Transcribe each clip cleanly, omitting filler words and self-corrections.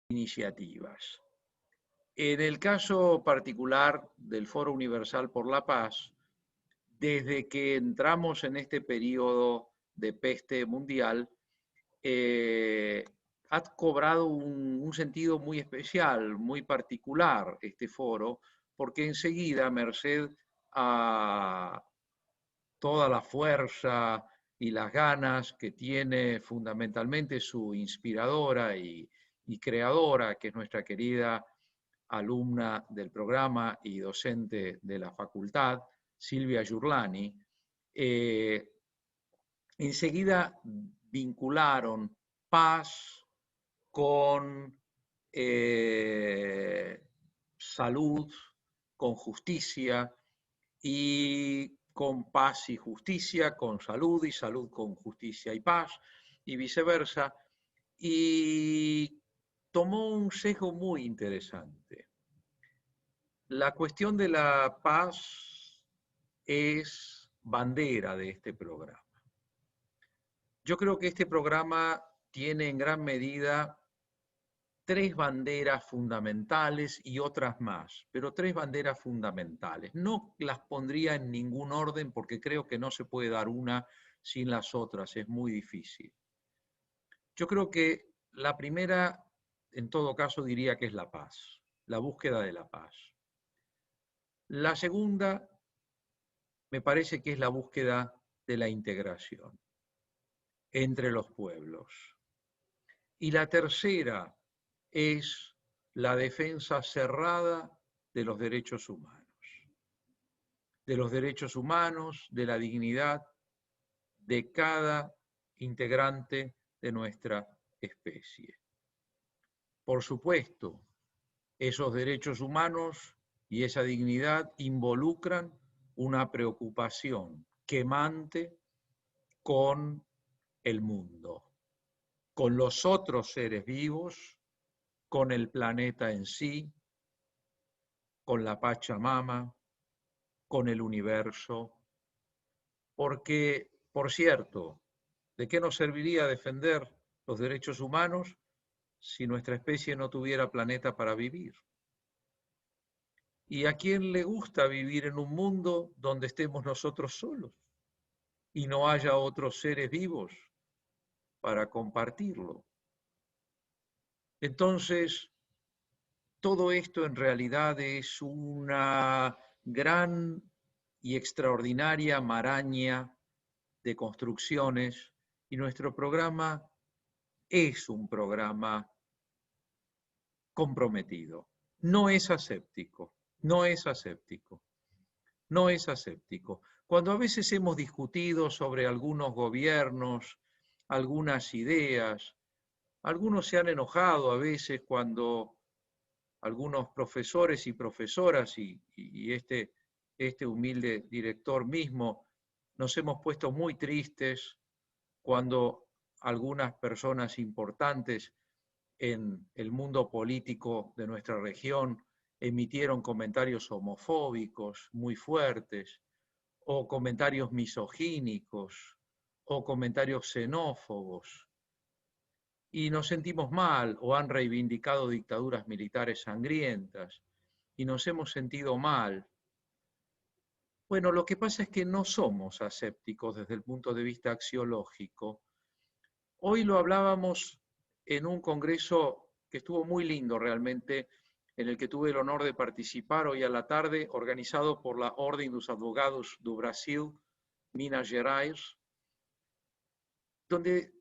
iniciativas. En el caso particular del Foro Universal por la Paz, desde que entramos en este periodo de peste mundial, ha cobrado un sentido muy especial, muy particular este foro, porque enseguida, merced a toda la fuerza y las ganas que tiene fundamentalmente su inspiradora y creadora, que es nuestra querida alumna del programa y docente de la facultad, Silvia Giurlani, enseguida vincularon paz con salud, con justicia, y con paz y justicia, con salud y salud con justicia y paz, y viceversa, y tomó un sesgo muy interesante. La cuestión de la paz es bandera de este programa. Yo creo que este programa tiene en gran medida tres banderas fundamentales y otras más, pero tres banderas fundamentales. No las pondría en ningún orden porque creo que no se puede dar una sin las otras, es muy difícil. Yo creo que la primera, en todo caso, diría que es la paz, la búsqueda de la paz. La segunda, me parece que es la búsqueda de la integración entre los pueblos. Y la tercera es la defensa cerrada de los derechos humanos, de la dignidad de cada integrante de nuestra especie. Por supuesto, esos derechos humanos y esa dignidad involucran una preocupación quemante con el mundo, con los otros seres vivos, con el planeta en sí, con la Pachamama, con el universo, porque, por cierto, ¿de qué nos serviría defender los derechos humanos si nuestra especie no tuviera planeta para vivir? ¿Y a quién le gusta vivir en un mundo donde estemos nosotros solos y no haya otros seres vivos para compartirlo? Entonces, todo esto en realidad es una gran y extraordinaria maraña de construcciones y nuestro programa es un programa comprometido. No es aséptico, no es aséptico, no es aséptico. Cuando a veces hemos discutido sobre algunos gobiernos, algunas ideas, algunos se han enojado a veces cuando algunos profesores y profesoras y este humilde director mismo nos hemos puesto muy tristes cuando algunas personas importantes en el mundo político de nuestra región emitieron comentarios homofóbicos muy fuertes, o comentarios misogínicos, o comentarios xenófobos, y nos sentimos mal, o han reivindicado dictaduras militares sangrientas, y nos hemos sentido mal. Bueno, lo que pasa es que no somos asépticos desde el punto de vista axiológico. Hoy lo hablábamos en un congreso que estuvo muy lindo realmente, en el que tuve el honor de participar hoy a la tarde, organizado por la Ordem dos Advogados do Brasil, Minas Gerais, donde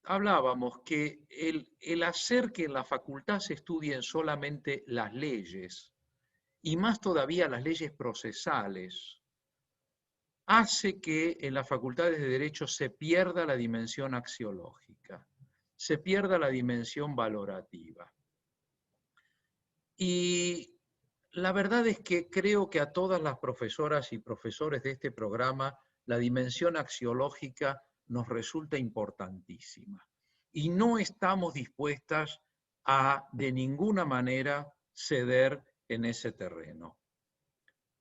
hablábamos que el hacer que en la facultad se estudien solamente las leyes, y más todavía las leyes procesales, hace que en las facultades de Derecho se pierda la dimensión axiológica, se pierda la dimensión valorativa. Y la verdad es que creo que a todas las profesoras y profesores de este programa la dimensión axiológica nos resulta importantísima. Y no estamos dispuestas a de ninguna manera ceder en ese terreno.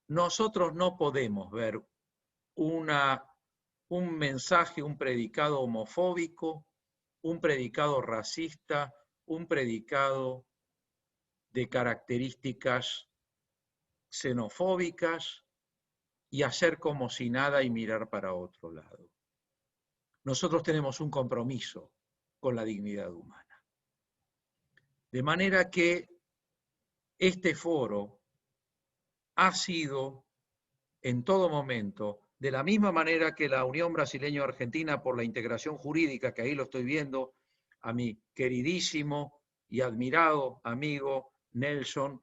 Nosotros no podemos ver un mensaje, un predicado homofóbico, un predicado racista un predicado de características xenofóbicas y hacer como si nada y mirar para otro lado. Nosotros tenemos un compromiso con la dignidad humana. De manera que este foro ha sido en todo momento, de la misma manera que la Unión Brasileño-Argentina por la integración jurídica, que ahí lo estoy viendo, a mi queridísimo y admirado amigo Nelson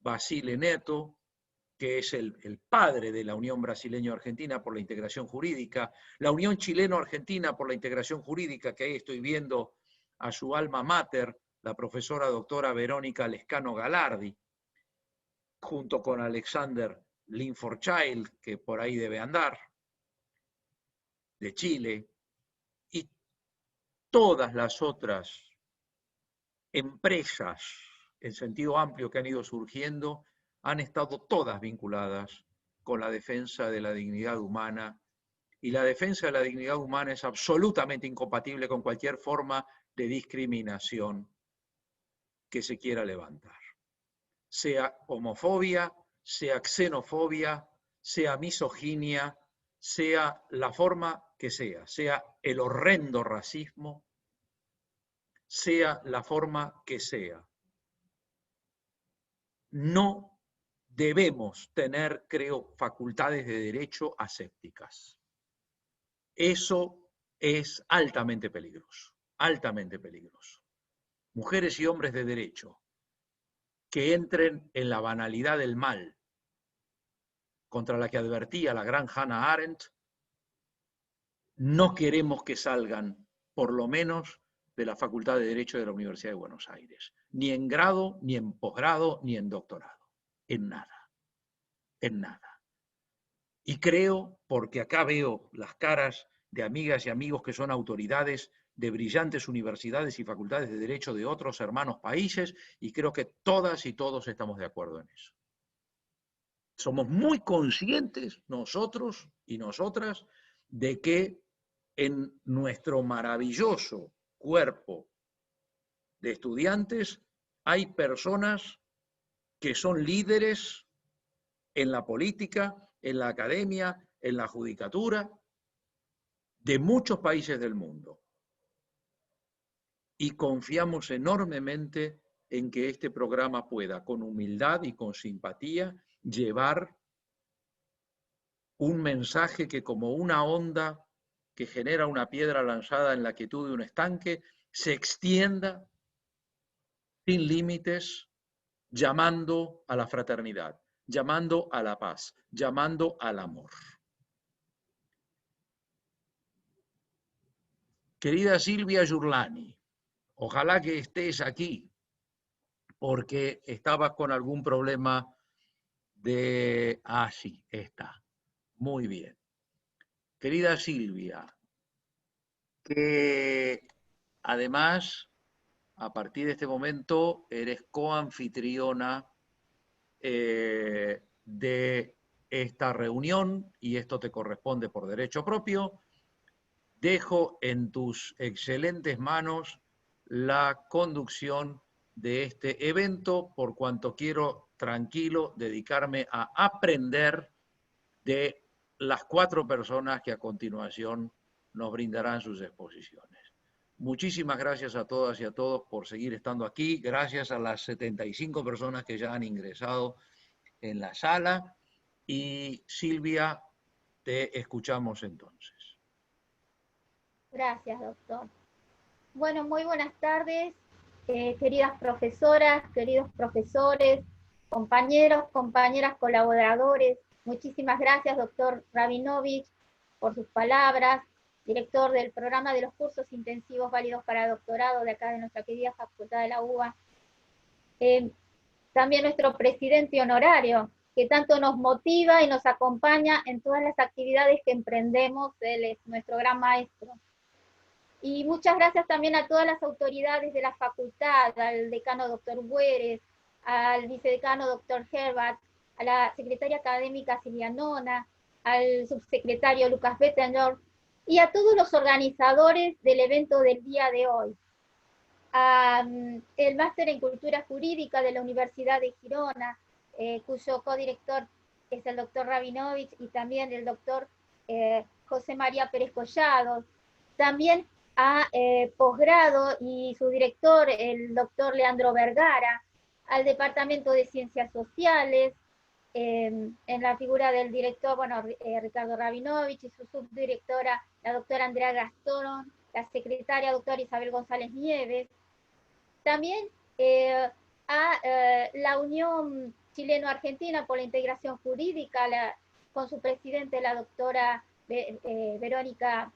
Basile Neto, que es el padre de la Unión Brasileño-Argentina por la integración jurídica, la Unión Chileno-Argentina por la integración jurídica, que ahí estoy viendo a su alma mater, la profesora doctora Verónica Lescano Galardi, junto con Alexander Linford Child, que por ahí debe andar, de Chile, y todas las otras empresas en sentido amplio que han ido surgiendo, han estado todas vinculadas con la defensa de la dignidad humana, y la defensa de la dignidad humana es absolutamente incompatible con cualquier forma de discriminación que se quiera levantar, sea homofobia, sea xenofobia, sea misoginia, sea la forma que sea el horrendo racismo, sea la forma que sea. No debemos tener, creo, facultades de derecho asépticas. Eso es altamente peligroso, altamente peligroso. Mujeres y hombres de derecho que entren en la banalidad del mal, contra la que advertía la gran Hannah Arendt, no queremos que salgan, por lo menos, de la Facultad de Derecho de la Universidad de Buenos Aires, ni en grado, ni en posgrado, ni en doctorado, en nada, en nada. Y creo, porque acá veo las caras de amigas y amigos que son autoridades de brillantes universidades y facultades de derecho de otros hermanos países, y creo que todas y todos estamos de acuerdo en eso. Somos muy conscientes nosotros y nosotras de que en nuestro maravilloso cuerpo de estudiantes hay personas que son líderes en la política, en la academia, en la judicatura de muchos países del mundo. Y confiamos enormemente en que este programa pueda, con humildad y con simpatía, llevar un mensaje que, como una onda que genera una piedra lanzada en la quietud de un estanque, se extienda sin límites, llamando a la fraternidad, llamando a la paz, llamando al amor. Querida Silvia Giurlani, ojalá que estés aquí, porque estabas con algún problema de... Ah, sí, está. Muy bien. Querida Silvia, que además, a partir de este momento, eres coanfitriona de esta reunión, y esto te corresponde por derecho propio. Dejo en tus excelentes manos la conducción de este evento, por cuanto quiero tranquilo dedicarme a aprender de las 4 personas que a continuación nos brindarán sus exposiciones. Muchísimas gracias a todas y a todos por seguir estando aquí. Gracias a las 75 personas que ya han ingresado en la sala. Y Silvia, te escuchamos entonces. Gracias, doctor. Bueno, muy buenas tardes, queridas profesoras, queridos profesores, compañeros, compañeras, colaboradores. Muchísimas gracias, doctor Rabinovich, por sus palabras, director del programa de los cursos intensivos válidos para doctorado de acá de nuestra querida Facultad de la UBA. También nuestro presidente honorario, que tanto nos motiva y nos acompaña en todas las actividades que emprendemos. Él es nuestro gran maestro. Y muchas gracias también a todas las autoridades de la facultad, al decano doctor Bueres, al vicedecano doctor Herbert, a la secretaria académica Silvia Nona, al subsecretario Lucas Bettenor, y a todos los organizadores del evento del día de hoy. el máster en Cultura Jurídica de la Universidad de Girona, cuyo codirector es el doctor Rabinovich, y también el doctor José María Pérez Collado. También a posgrado y su director, el doctor Leandro Vergara, al Departamento de Ciencias Sociales, en la figura del director, bueno, Ricardo Rabinovich, y su subdirectora, la doctora Andrea Gastón, la secretaria doctora Isabel González Nieves. También a la Unión Chileno-Argentina por la Integración Jurídica, con su presidente, la doctora Verónica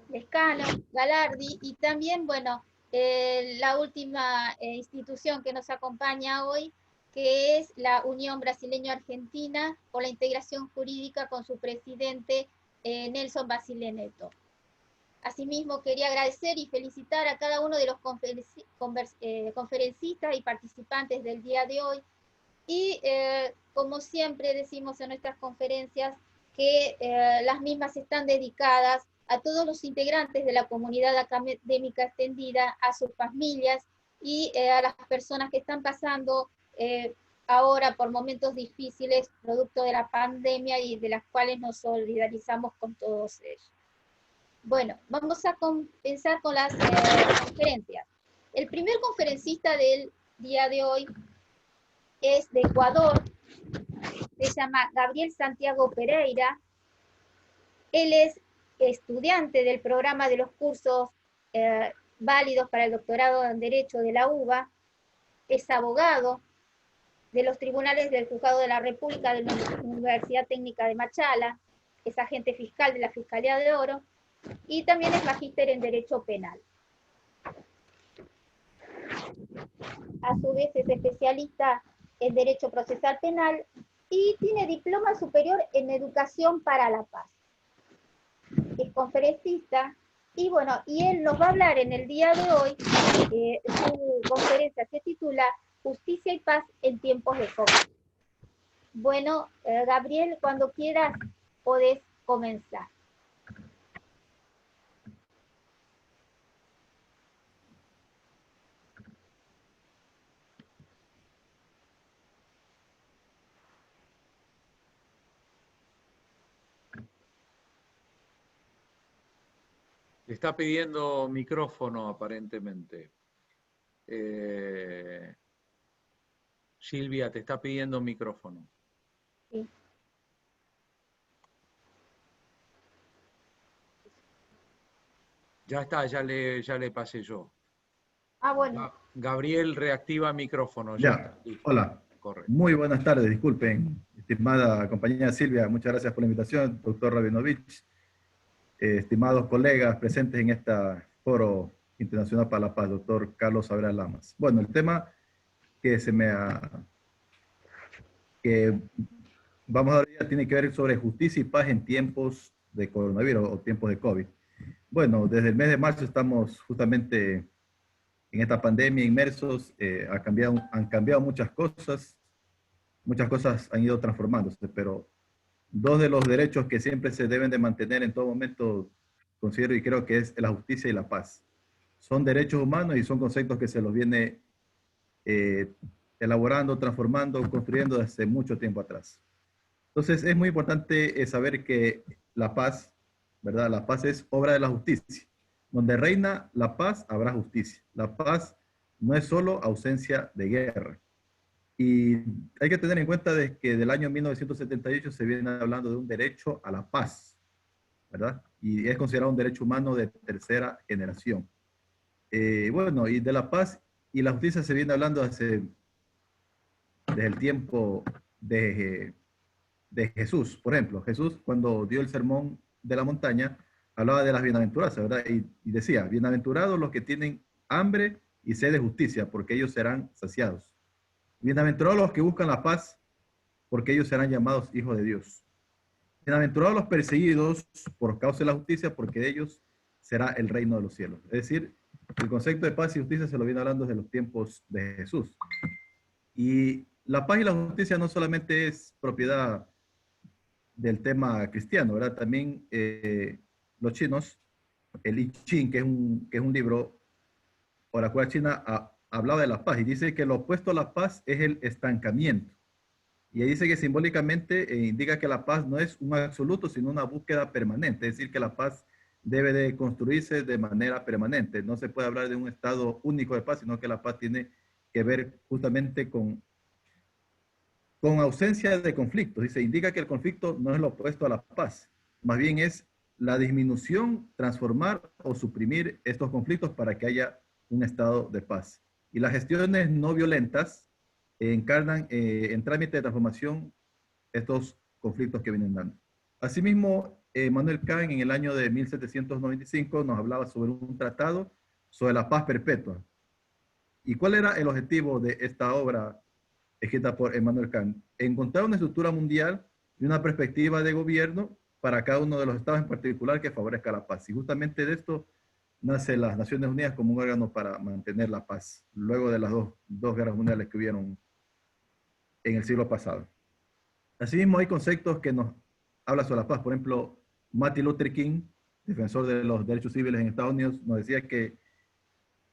Lescano Galardi, y también, bueno, la última institución que nos acompaña hoy, que es la Unión Brasileño-Argentina por la Integración Jurídica con su presidente Nelson Basile Neto. Asimismo, quería agradecer y felicitar a cada uno de los conferencistas y participantes del día de hoy. Y como siempre decimos en nuestras conferencias, que las mismas están dedicadas a todos los integrantes de la comunidad académica extendida, a sus familias y a las personas que están pasando ahora por momentos difíciles producto de la pandemia y de las cuales nos solidarizamos con todos ellos. Bueno, vamos a comenzar con las conferencias. El primer conferencista del día de hoy es de Ecuador, se llama Gabriel Santiago Pereira. Él es estudiante del programa de los cursos válidos para el doctorado en Derecho de la UBA, es abogado de los tribunales del Juzgado de la República de la Universidad Técnica de Machala, es agente fiscal de la Fiscalía de Oro, y también es magíster en Derecho Penal. A su vez es especialista en Derecho Procesal Penal y tiene diploma superior en Educación para la Paz. Es conferencista y bueno, y él nos va a hablar en el día de hoy, su conferencia se titula Justicia y Paz en tiempos de COVID. Bueno, Gabriel, cuando quieras podés comenzar. Le está pidiendo micrófono, aparentemente. Silvia, te está pidiendo micrófono. Sí. Ya está, ya le pasé yo. Ah, bueno. Gabriel, reactiva micrófono. Ya, hola. Correcto. Muy buenas tardes, disculpen, estimada compañera Silvia, muchas gracias por la invitación, doctor Rabinovich, estimados colegas presentes en este Foro Internacional para la Paz, doctor Carlos Abrera Lamas. Bueno, el tema que que vamos a ver tiene que ver sobre justicia y paz en tiempos de coronavirus o tiempos de COVID. Bueno, desde el mes de marzo estamos justamente en esta pandemia inmersos, han cambiado muchas cosas han ido transformándose, pero dos de los derechos que siempre se deben de mantener en todo momento, considero y creo que es la justicia y la paz. Son derechos humanos y son conceptos que se los viene elaborando, transformando, construyendo desde mucho tiempo atrás. Entonces es muy importante saber que la paz, ¿verdad? La paz es obra de la justicia. Donde reina la paz, habrá justicia. La paz no es solo ausencia de guerra. Y hay que tener en cuenta de que del año 1978 se viene hablando de un derecho a la paz, ¿verdad? Y es considerado un derecho humano de tercera generación. Bueno, y de la paz y la justicia se viene hablando desde el tiempo de Jesús. Por ejemplo, Jesús cuando dio el sermón de la montaña, hablaba de las bienaventuranzas, ¿verdad? Y decía, bienaventurados los que tienen hambre y sed de justicia, porque ellos serán saciados. Bienaventurados los que buscan la paz, porque ellos serán llamados hijos de Dios. Bienaventurados los perseguidos por causa de la justicia, porque de ellos será el reino de los cielos. Es decir, el concepto de paz y justicia se lo viene hablando desde los tiempos de Jesús. Y la paz y la justicia no solamente es propiedad del tema cristiano, ¿verdad? También los chinos, el I Ching, que es un libro por la cual China hablaba de la paz y dice que lo opuesto a la paz es el estancamiento. Y ahí dice que simbólicamente indica que la paz no es un absoluto, sino una búsqueda permanente. Es decir, que la paz debe de construirse de manera permanente. No se puede hablar de un estado único de paz, sino que la paz tiene que ver justamente con ausencia de conflictos. Dice, indica que el conflicto no es lo opuesto a la paz. Más bien es la disminución, transformar o suprimir estos conflictos para que haya un estado de paz. Y las gestiones no violentas encarnan en trámite de transformación estos conflictos que vienen dando. Asimismo, Manuel Kant en el año de 1795 nos hablaba sobre un tratado sobre la paz perpetua. ¿Y cuál era el objetivo de esta obra escrita por Immanuel Kant? Encontrar una estructura mundial y una perspectiva de gobierno para cada uno de los estados en particular que favorezca la paz. Y justamente de esto nace las Naciones Unidas como un órgano para mantener la paz, luego de las dos guerras mundiales que hubieron en el siglo pasado. Asimismo, hay conceptos que nos hablan sobre la paz. Por ejemplo, Martin Luther King, defensor de los derechos civiles en Estados Unidos, nos decía que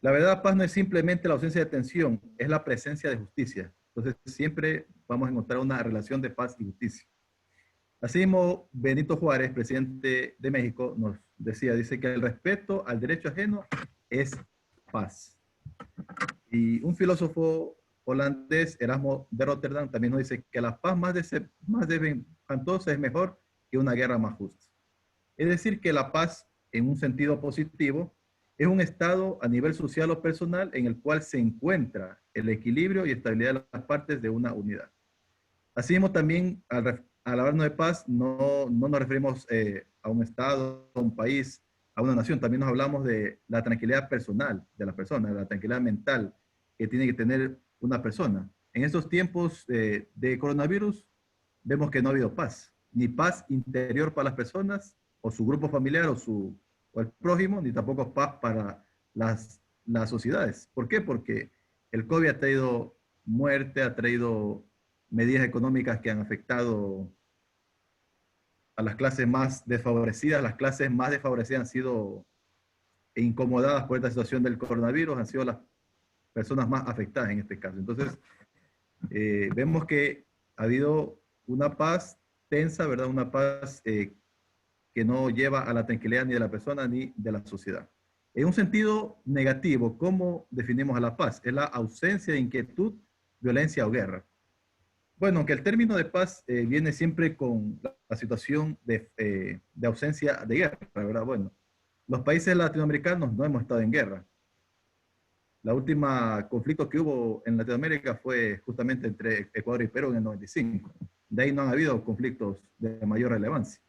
la verdadera paz no es simplemente la ausencia de tensión, es la presencia de justicia. Entonces, siempre vamos a encontrar una relación de paz y justicia. Asimismo, Benito Juárez, presidente de México, nos decía, dice que el respeto al derecho ajeno es paz. Y un filósofo holandés, Erasmo de Rotterdam, también nos dice que la paz más desventuosa es mejor que una guerra más justa. Es decir, que la paz, en un sentido positivo, es un estado a nivel social o personal en el cual se encuentra el equilibrio y estabilidad de las partes de una unidad. Asimismo, también al hablarnos de paz, no nos referimos a un estado, a un país, a una nación. También nos hablamos de la tranquilidad personal de la persona, de la tranquilidad mental que tiene que tener una persona. En estos tiempos de coronavirus, vemos que no ha habido paz, ni paz interior para las personas, o su grupo familiar, o el prójimo, ni tampoco paz para las sociedades. ¿Por qué? Porque el COVID ha traído muerte, ha traído medidas económicas que han afectado a las clases más desfavorecidas. Las clases más desfavorecidas han sido incomodadas por esta situación del coronavirus, han sido las personas más afectadas en este caso. Entonces, vemos que ha habido una paz tensa, ¿verdad? Una paz que no lleva a la tranquilidad ni de la persona ni de la sociedad. En un sentido negativo, ¿cómo definimos a la paz? Es la ausencia de inquietud, violencia o guerra. Bueno, aunque el término de paz viene siempre con la situación de ausencia de guerra, ¿verdad? Bueno, los países latinoamericanos no hemos estado en guerra. La última conflicto que hubo en Latinoamérica fue justamente entre Ecuador y Perú en el 95. De ahí no han habido conflictos de mayor relevancia.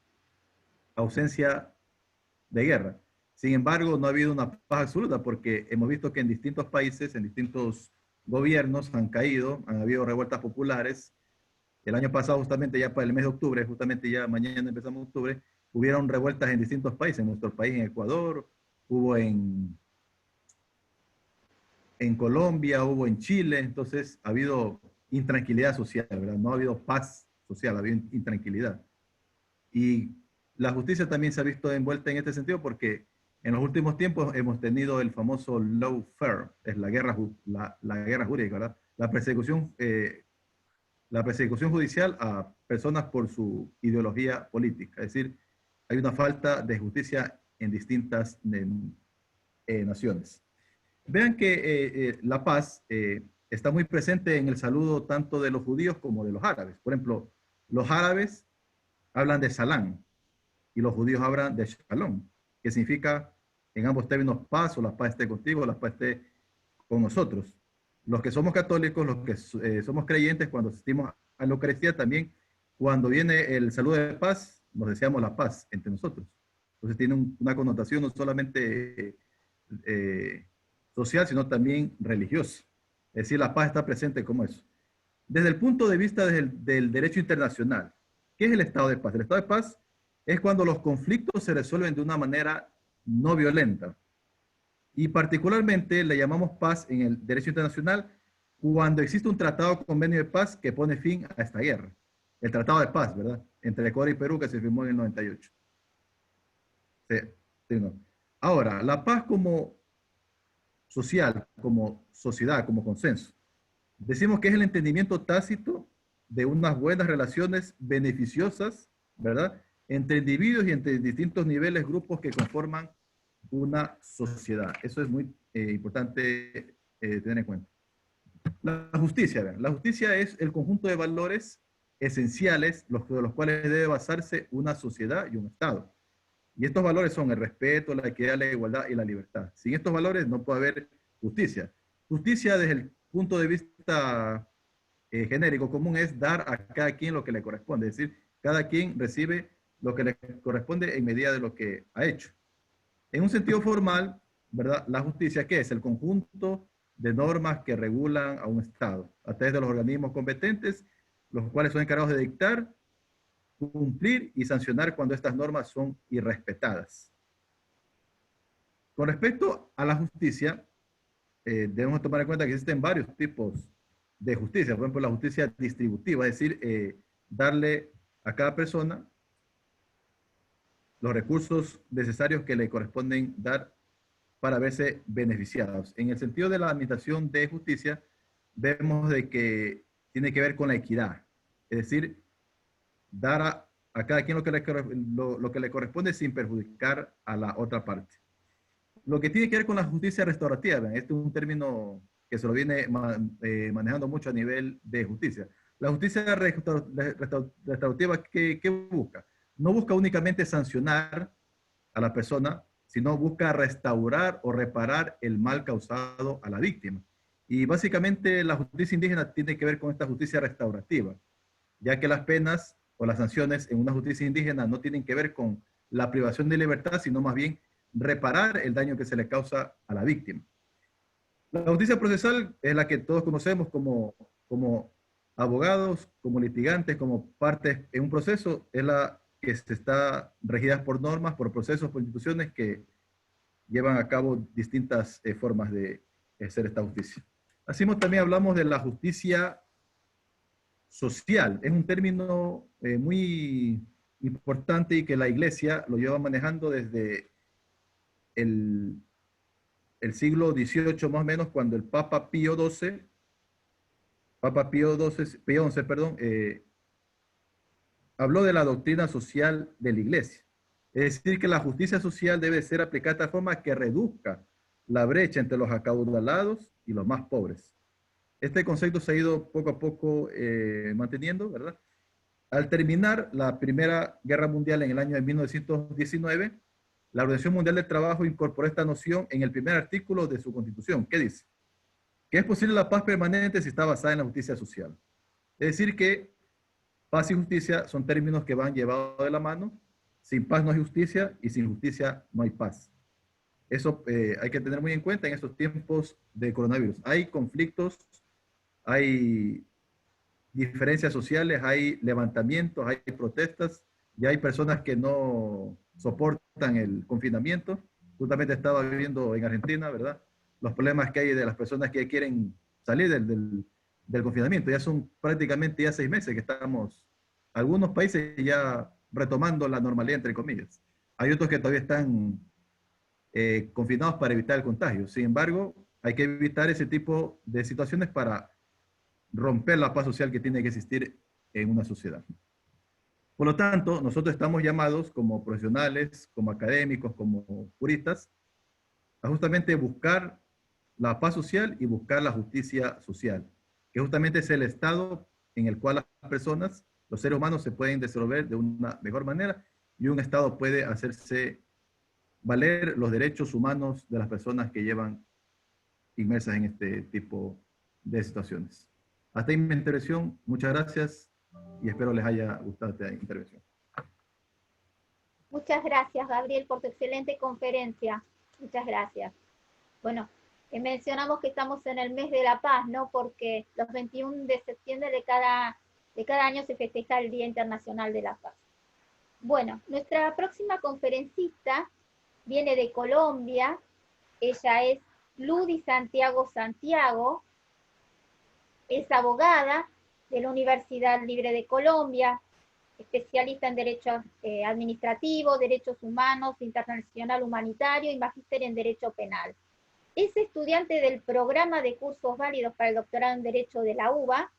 Ausencia de guerra. Sin embargo, no ha habido una paz absoluta porque hemos visto que en distintos países, en distintos gobiernos han caído, han habido revueltas populares. El año pasado, justamente ya para el mes de octubre, justamente ya mañana empezamos octubre, hubieron revueltas en distintos países. En nuestro país, en Ecuador, hubo en Colombia, hubo en Chile. Entonces ha habido intranquilidad social, ¿verdad? No ha habido paz social, ha habido intranquilidad. Y la justicia también se ha visto envuelta en este sentido porque en los últimos tiempos hemos tenido el famoso lawfare, es la guerra jurídica, ¿verdad? La persecución judicial a personas por su ideología política. Es decir, hay una falta de justicia en distintas naciones. Vean que la paz está muy presente en el saludo tanto de los judíos como de los árabes. Por ejemplo, los árabes hablan de salam y los judíos hablan de shalom, que significa en ambos términos paz, o la paz esté contigo, la paz esté con nosotros. Los que somos católicos, los que somos creyentes, cuando asistimos a la Eucaristía también, cuando viene el saludo de paz, nos deseamos la paz entre nosotros. Entonces tiene una connotación no solamente social, sino también religiosa. Es decir, la paz está presente como eso. Desde el punto de vista del derecho internacional, ¿qué es el estado de paz? El estado de paz es cuando los conflictos se resuelven de una manera no violenta. Y particularmente le llamamos paz en el derecho internacional cuando existe un tratado o convenio de paz que pone fin a esta guerra. El tratado de paz, ¿verdad? Entre Ecuador y Perú que se firmó en el 98. Sí, no. Ahora, la paz como social, como sociedad, como consenso. Decimos que es el entendimiento tácito de unas buenas relaciones beneficiosas, ¿verdad?, entre individuos y entre distintos niveles, grupos que conforman una sociedad. Eso es muy importante tener en cuenta. La justicia, ¿verdad? La justicia es el conjunto de valores esenciales de los cuales debe basarse una sociedad y un Estado. Y estos valores son el respeto, la equidad, la igualdad y la libertad. Sin estos valores no puede haber justicia. Justicia desde el punto de vista genérico común es dar a cada quien lo que le corresponde. Es decir, cada quien recibe lo que le corresponde en medida de lo que ha hecho. En un sentido formal, ¿verdad?, la justicia, ¿qué es? El conjunto de normas que regulan a un Estado a través de los organismos competentes, los cuales son encargados de dictar, cumplir y sancionar cuando estas normas son irrespetadas. Con respecto a la justicia, debemos tomar en cuenta que existen varios tipos de justicia. Por ejemplo, la justicia distributiva, es decir, darle a cada persona los recursos necesarios que le corresponden dar para verse beneficiados. En el sentido de la administración de justicia, vemos de que tiene que ver con la equidad, es decir, dar a cada quien lo que le corresponde sin perjudicar a la otra parte. Lo que tiene que ver con la justicia restaurativa, este es un término que se lo viene manejando mucho a nivel de justicia. La justicia restaurativa, ¿qué busca? No busca únicamente sancionar a la persona, sino busca restaurar o reparar el mal causado a la víctima. Y básicamente la justicia indígena tiene que ver con esta justicia restaurativa, ya que las penas o las sanciones en una justicia indígena no tienen que ver con la privación de libertad, sino más bien reparar el daño que se le causa a la víctima. La justicia procesal es la que todos conocemos como abogados, como litigantes, como partes en un proceso, es la que está regida por normas, por procesos, por instituciones que llevan a cabo distintas formas de hacer esta justicia. Así también hablamos de la justicia social. Es un término muy importante y que la Iglesia lo lleva manejando desde el siglo XVIII más o menos, cuando el Papa Pío XI, Pío XI, perdón, habló de la doctrina social de la Iglesia. Es decir, que la justicia social debe ser aplicada de tal forma que reduzca la brecha entre los acaudalados y los más pobres. Este concepto se ha ido poco a poco manteniendo, ¿verdad? Al terminar la Primera Guerra Mundial en el año de 1919, la Organización Mundial del Trabajo incorporó esta noción en el primer artículo de su Constitución. ¿Qué dice? Que es posible la paz permanente si está basada en la justicia social. Es decir, que paz y justicia son términos que van llevados de la mano. Sin paz no hay justicia y sin justicia no hay paz. Eso hay que tener muy en cuenta en estos tiempos de coronavirus. Hay conflictos, hay diferencias sociales, hay levantamientos, hay protestas, y hay personas que no soportan el confinamiento. Justamente estaba viviendo en Argentina, ¿verdad?, los problemas que hay de las personas que quieren salir del confinamiento. Ya son prácticamente ya 6 meses que estamos, algunos países ya retomando la normalidad, entre comillas. Hay otros que todavía están confinados para evitar el contagio. Sin embargo, hay que evitar ese tipo de situaciones para romper la paz social que tiene que existir en una sociedad. Por lo tanto, nosotros estamos llamados como profesionales, como académicos, como juristas, a justamente buscar la paz social y buscar la justicia social, que justamente es el estado en el cual las personas, los seres humanos, se pueden desenvolver de una mejor manera y un estado puede hacerse valer los derechos humanos de las personas que llevan inmersas en este tipo de situaciones. Hasta ahí mi intervención. Muchas gracias y espero les haya gustado esta intervención. Muchas gracias, Gabriel, por tu excelente conferencia. Muchas gracias. Bueno, mencionamos que estamos en el mes de la paz, ¿no? Porque los 21 de septiembre de cada año se festeja el Día Internacional de la Paz. Bueno, nuestra próxima conferencista viene de Colombia. Ella es Ludy Santiago Santiago. Es abogada de la Universidad Libre de Colombia, especialista en Derecho Administrativo, Derechos Humanos, Internacional Humanitario y magíster en Derecho Penal. Es estudiante del programa de cursos válidos para el doctorado en Derecho de la UBA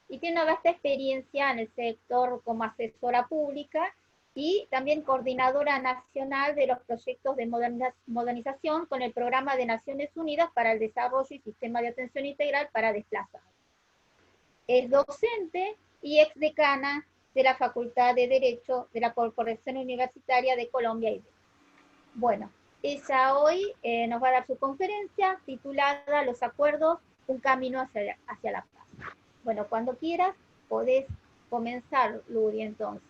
y tiene una vasta experiencia en el sector como asesora pública y también coordinadora nacional de los proyectos de modernización con el Programa de Naciones Unidas para el Desarrollo y Sistema de Atención Integral para Desplazados. Es docente y exdecana de la Facultad de Derecho de la Corporación Universitaria de Colombia. Bueno, ella hoy nos va a dar su conferencia titulada Los acuerdos, un camino hacia la paz. Bueno, cuando quieras, podés comenzar, Ludi, entonces.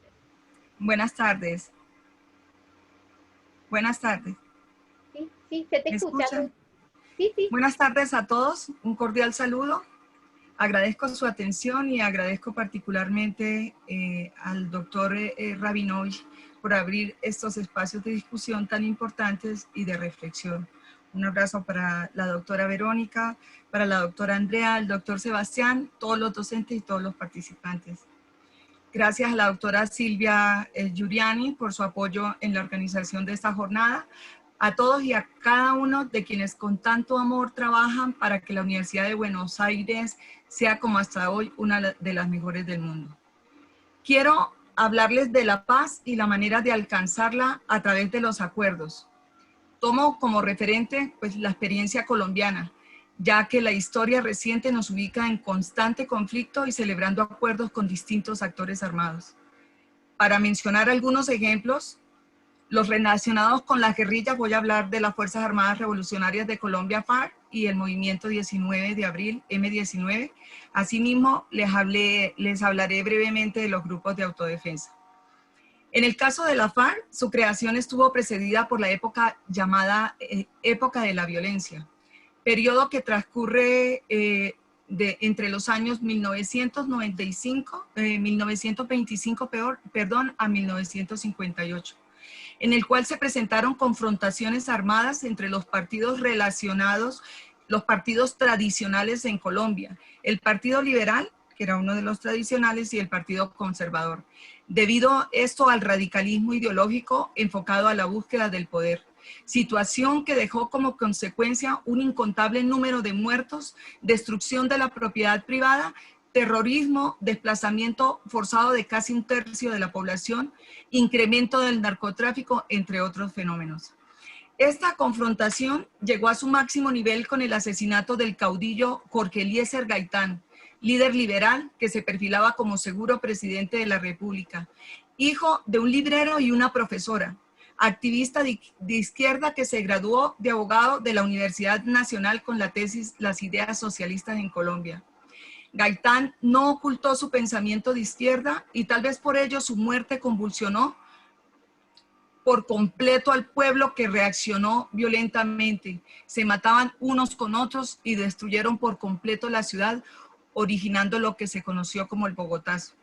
Buenas tardes. Buenas tardes. Sí, sí, se te escucha. Sí, sí. Buenas tardes a todos, un cordial saludo. Agradezco su atención y agradezco particularmente al doctor Rabinovich por abrir estos espacios de discusión tan importantes y de reflexión. Un abrazo para la doctora Verónica, para la doctora Andrea, el doctor Sebastián, todos los docentes y todos los participantes. Gracias a la doctora Silvia Giuliani por su apoyo en la organización de esta jornada, a todos y a cada uno de quienes con tanto amor trabajan para que la Universidad de Buenos Aires sea como hasta hoy una de las mejores del mundo. Quiero hablarles de la paz y la manera de alcanzarla a través de los acuerdos. Tomo como referente pues, la experiencia colombiana, ya que la historia reciente nos ubica en constante conflicto y celebrando acuerdos con distintos actores armados. Para mencionar algunos ejemplos, los relacionados con las guerrillas, voy a hablar de las Fuerzas Armadas Revolucionarias de Colombia, FARC, y el Movimiento 19 de Abril, M19. Asimismo, les hablaré brevemente de los grupos de autodefensa. En el caso de la FARC, su creación estuvo precedida por la época llamada época de la violencia, periodo que transcurre entre los años 1925 a 1958. En el cual se presentaron confrontaciones armadas entre los partidos relacionados, los partidos tradicionales en Colombia, el Partido Liberal, que era uno de los tradicionales, y el Partido Conservador, debido esto al radicalismo ideológico enfocado a la búsqueda del poder, situación que dejó como consecuencia un incontable número de muertos, destrucción de la propiedad privada, terrorismo, desplazamiento forzado de casi un tercio de la población, incremento del narcotráfico, entre otros fenómenos. Esta confrontación llegó a su máximo nivel con el asesinato del caudillo Jorge Eliezer Gaitán, líder liberal que se perfilaba como seguro presidente de la República, hijo de un librero y una profesora, activista de izquierda que se graduó de abogado de la Universidad Nacional con la tesis Las ideas socialistas en Colombia. Gaitán no ocultó su pensamiento de izquierda y tal vez por ello su muerte convulsionó por completo al pueblo que reaccionó violentamente. Se mataban unos con otros y destruyeron por completo la ciudad, originando lo que se conoció como el Bogotazo.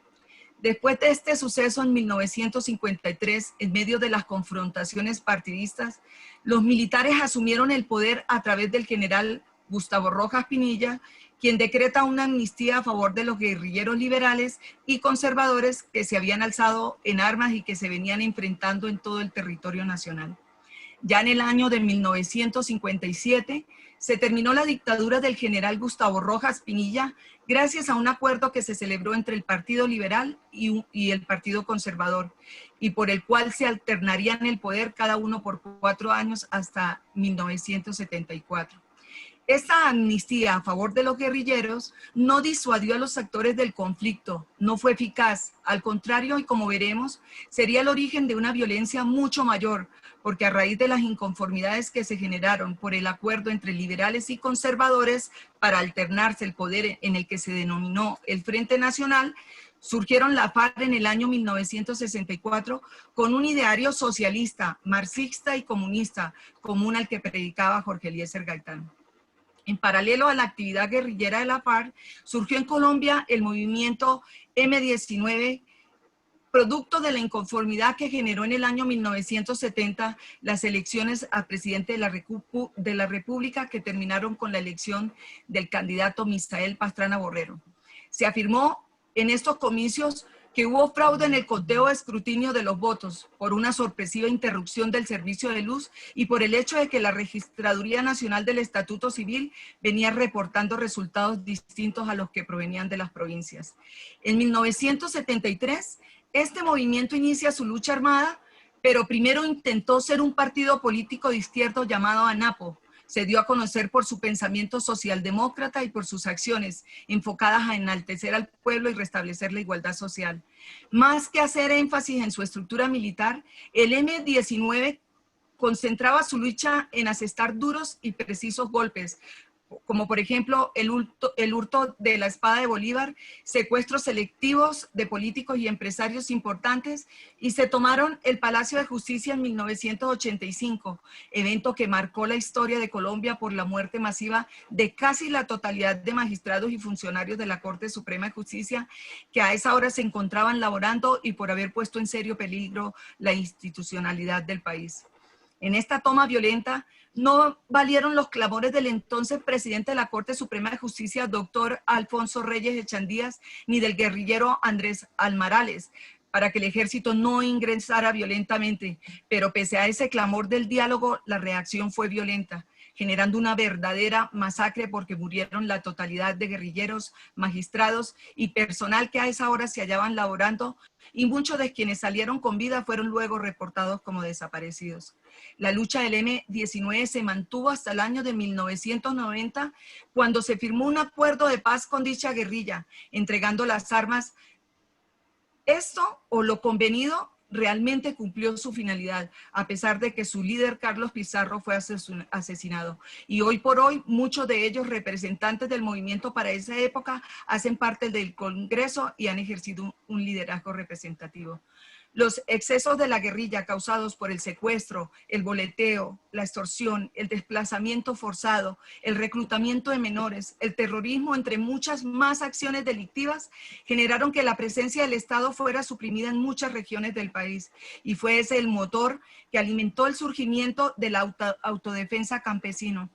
Después de este suceso en 1953, en medio de las confrontaciones partidistas, los militares asumieron el poder a través del general Gustavo Rojas Pinilla, quien decreta una amnistía a favor de los guerrilleros liberales y conservadores que se habían alzado en armas y que se venían enfrentando en todo el territorio nacional. Ya en el año de 1957 se terminó la dictadura del general Gustavo Rojas Pinilla gracias a un acuerdo que se celebró entre el Partido Liberal y el Partido Conservador y por el cual se alternarían el poder cada uno por 4 años hasta 1974. Esta amnistía a favor de los guerrilleros no disuadió a los actores del conflicto, no fue eficaz. Al contrario, y como veremos, sería el origen de una violencia mucho mayor, porque a raíz de las inconformidades que se generaron por el acuerdo entre liberales y conservadores para alternarse el poder en el que se denominó el Frente Nacional, surgieron la FARC en el año 1964 con un ideario socialista, marxista y comunista, común al que predicaba Jorge Eliezer Gaitán. En paralelo a la actividad guerrillera de la FARC, surgió en Colombia el movimiento M19, producto de la inconformidad que generó en el año 1970 las elecciones a presidente de la República que terminaron con la elección del candidato Misael Pastrana Borrero. Se afirmó en estos comicios que hubo fraude en el conteo de escrutinio de los votos por una sorpresiva interrupción del servicio de luz y por el hecho de que la Registraduría Nacional del Estatuto Civil venía reportando resultados distintos a los que provenían de las provincias. En 1973, este movimiento inicia su lucha armada, pero primero intentó ser un partido político de izquierda llamado ANAPO. Se dio a conocer por su pensamiento socialdemócrata y por sus acciones enfocadas a enaltecer al pueblo y restablecer la igualdad social. Más que hacer énfasis en su estructura militar, el M-19 concentraba su lucha en asestar duros y precisos golpes, como por ejemplo el hurto de la espada de Bolívar, secuestros selectivos de políticos y empresarios importantes, y se tomaron el Palacio de Justicia en 1985, evento que marcó la historia de Colombia por la muerte masiva de casi la totalidad de magistrados y funcionarios de la Corte Suprema de Justicia que a esa hora se encontraban laborando y por haber puesto en serio peligro la institucionalidad del país. En esta toma violenta no valieron los clamores del entonces presidente de la Corte Suprema de Justicia, doctor Alfonso Reyes Echandías, ni del guerrillero Andrés Almarales, para que el ejército no ingresara violentamente. Pero pese a ese clamor del diálogo, la reacción fue violenta, generando una verdadera masacre porque murieron la totalidad de guerrilleros, magistrados y personal que a esa hora se hallaban laborando, y muchos de quienes salieron con vida fueron luego reportados como desaparecidos. La lucha del M-19 se mantuvo hasta el año de 1990, cuando se firmó un acuerdo de paz con dicha guerrilla, entregando las armas. Esto, o lo convenido, realmente cumplió su finalidad, a pesar de que su líder, Carlos Pizarro, fue asesinado. Y hoy por hoy, muchos de ellos, representantes del movimiento para esa época, hacen parte del Congreso y han ejercido un liderazgo representativo. Los excesos de la guerrilla causados por el secuestro, el boleteo, la extorsión, el desplazamiento forzado, el reclutamiento de menores, el terrorismo, entre muchas más acciones delictivas, generaron que la presencia del Estado fuera suprimida en muchas regiones del país. Y fue ese el motor que alimentó el surgimiento de la autodefensa campesino,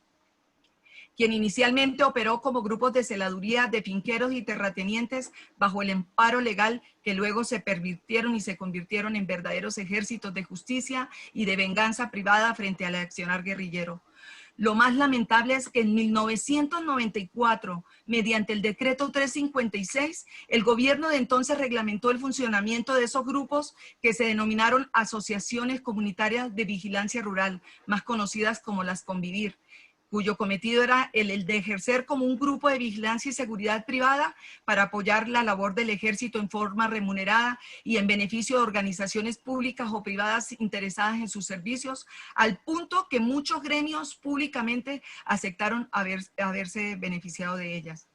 quien inicialmente operó como grupos de celaduría de finqueros y terratenientes bajo el amparo legal, que luego se pervirtieron y se convirtieron en verdaderos ejércitos de justicia y de venganza privada frente al accionar guerrillero. Lo más lamentable es que en 1994, mediante el decreto 356, el gobierno de entonces reglamentó el funcionamiento de esos grupos que se denominaron asociaciones comunitarias de vigilancia rural, más conocidas como las Convivir, cuyo cometido era el de ejercer como un grupo de vigilancia y seguridad privada para apoyar la labor del ejército en forma remunerada y en beneficio de organizaciones públicas o privadas interesadas en sus servicios, al punto que muchos gremios públicamente aceptaron haberse beneficiado de ellas.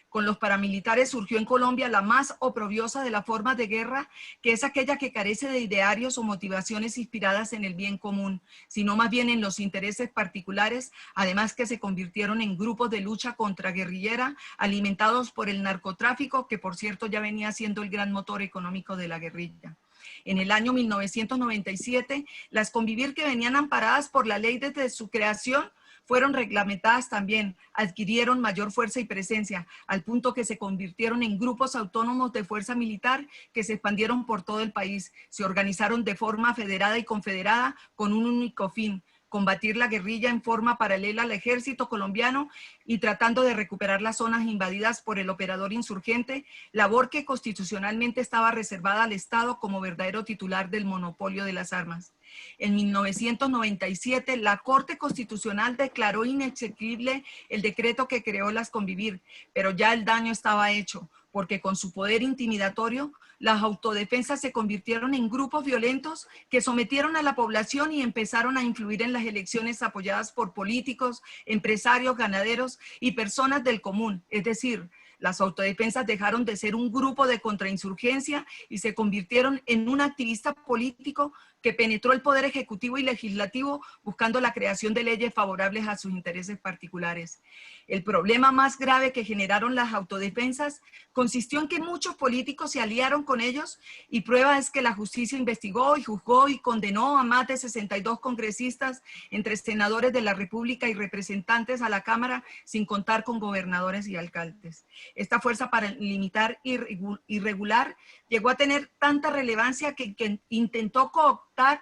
Con los paramilitares surgió en Colombia la más oprobiosa de las formas de guerra, que es aquella que carece de idearios o motivaciones inspiradas en el bien común, sino más bien en los intereses particulares, además que se convirtieron en grupos de lucha contraguerrillera alimentados por el narcotráfico, que por cierto ya venía siendo el gran motor económico de la guerrilla. En el año 1997, las Convivir, que venían amparadas por la ley desde su creación, fueron reglamentadas también, adquirieron mayor fuerza y presencia, al punto que se convirtieron en grupos autónomos de fuerza militar que se expandieron por todo el país. Se organizaron de forma federada y confederada con un único fin: combatir la guerrilla en forma paralela al ejército colombiano y tratando de recuperar las zonas invadidas por el operador insurgente, labor que constitucionalmente estaba reservada al Estado como verdadero titular del monopolio de las armas. En 1997, la Corte Constitucional declaró inexequible el decreto que creó las Convivir, pero ya el daño estaba hecho, porque con su poder intimidatorio, las autodefensas se convirtieron en grupos violentos que sometieron a la población y empezaron a influir en las elecciones apoyadas por políticos, empresarios, ganaderos y personas del común. Es decir, las autodefensas dejaron de ser un grupo de contrainsurgencia y se convirtieron en un activista político que penetró el poder ejecutivo y legislativo buscando la creación de leyes favorables a sus intereses particulares. El problema más grave que generaron las autodefensas consistió en que muchos políticos se aliaron con ellos, y prueba es que la justicia investigó y juzgó y condenó a más de 62 congresistas, entre senadores de la República y representantes a la Cámara, sin contar con gobernadores y alcaldes. esta fuerza paramilitar irregular llegó a tener tanta relevancia que intentó cooptar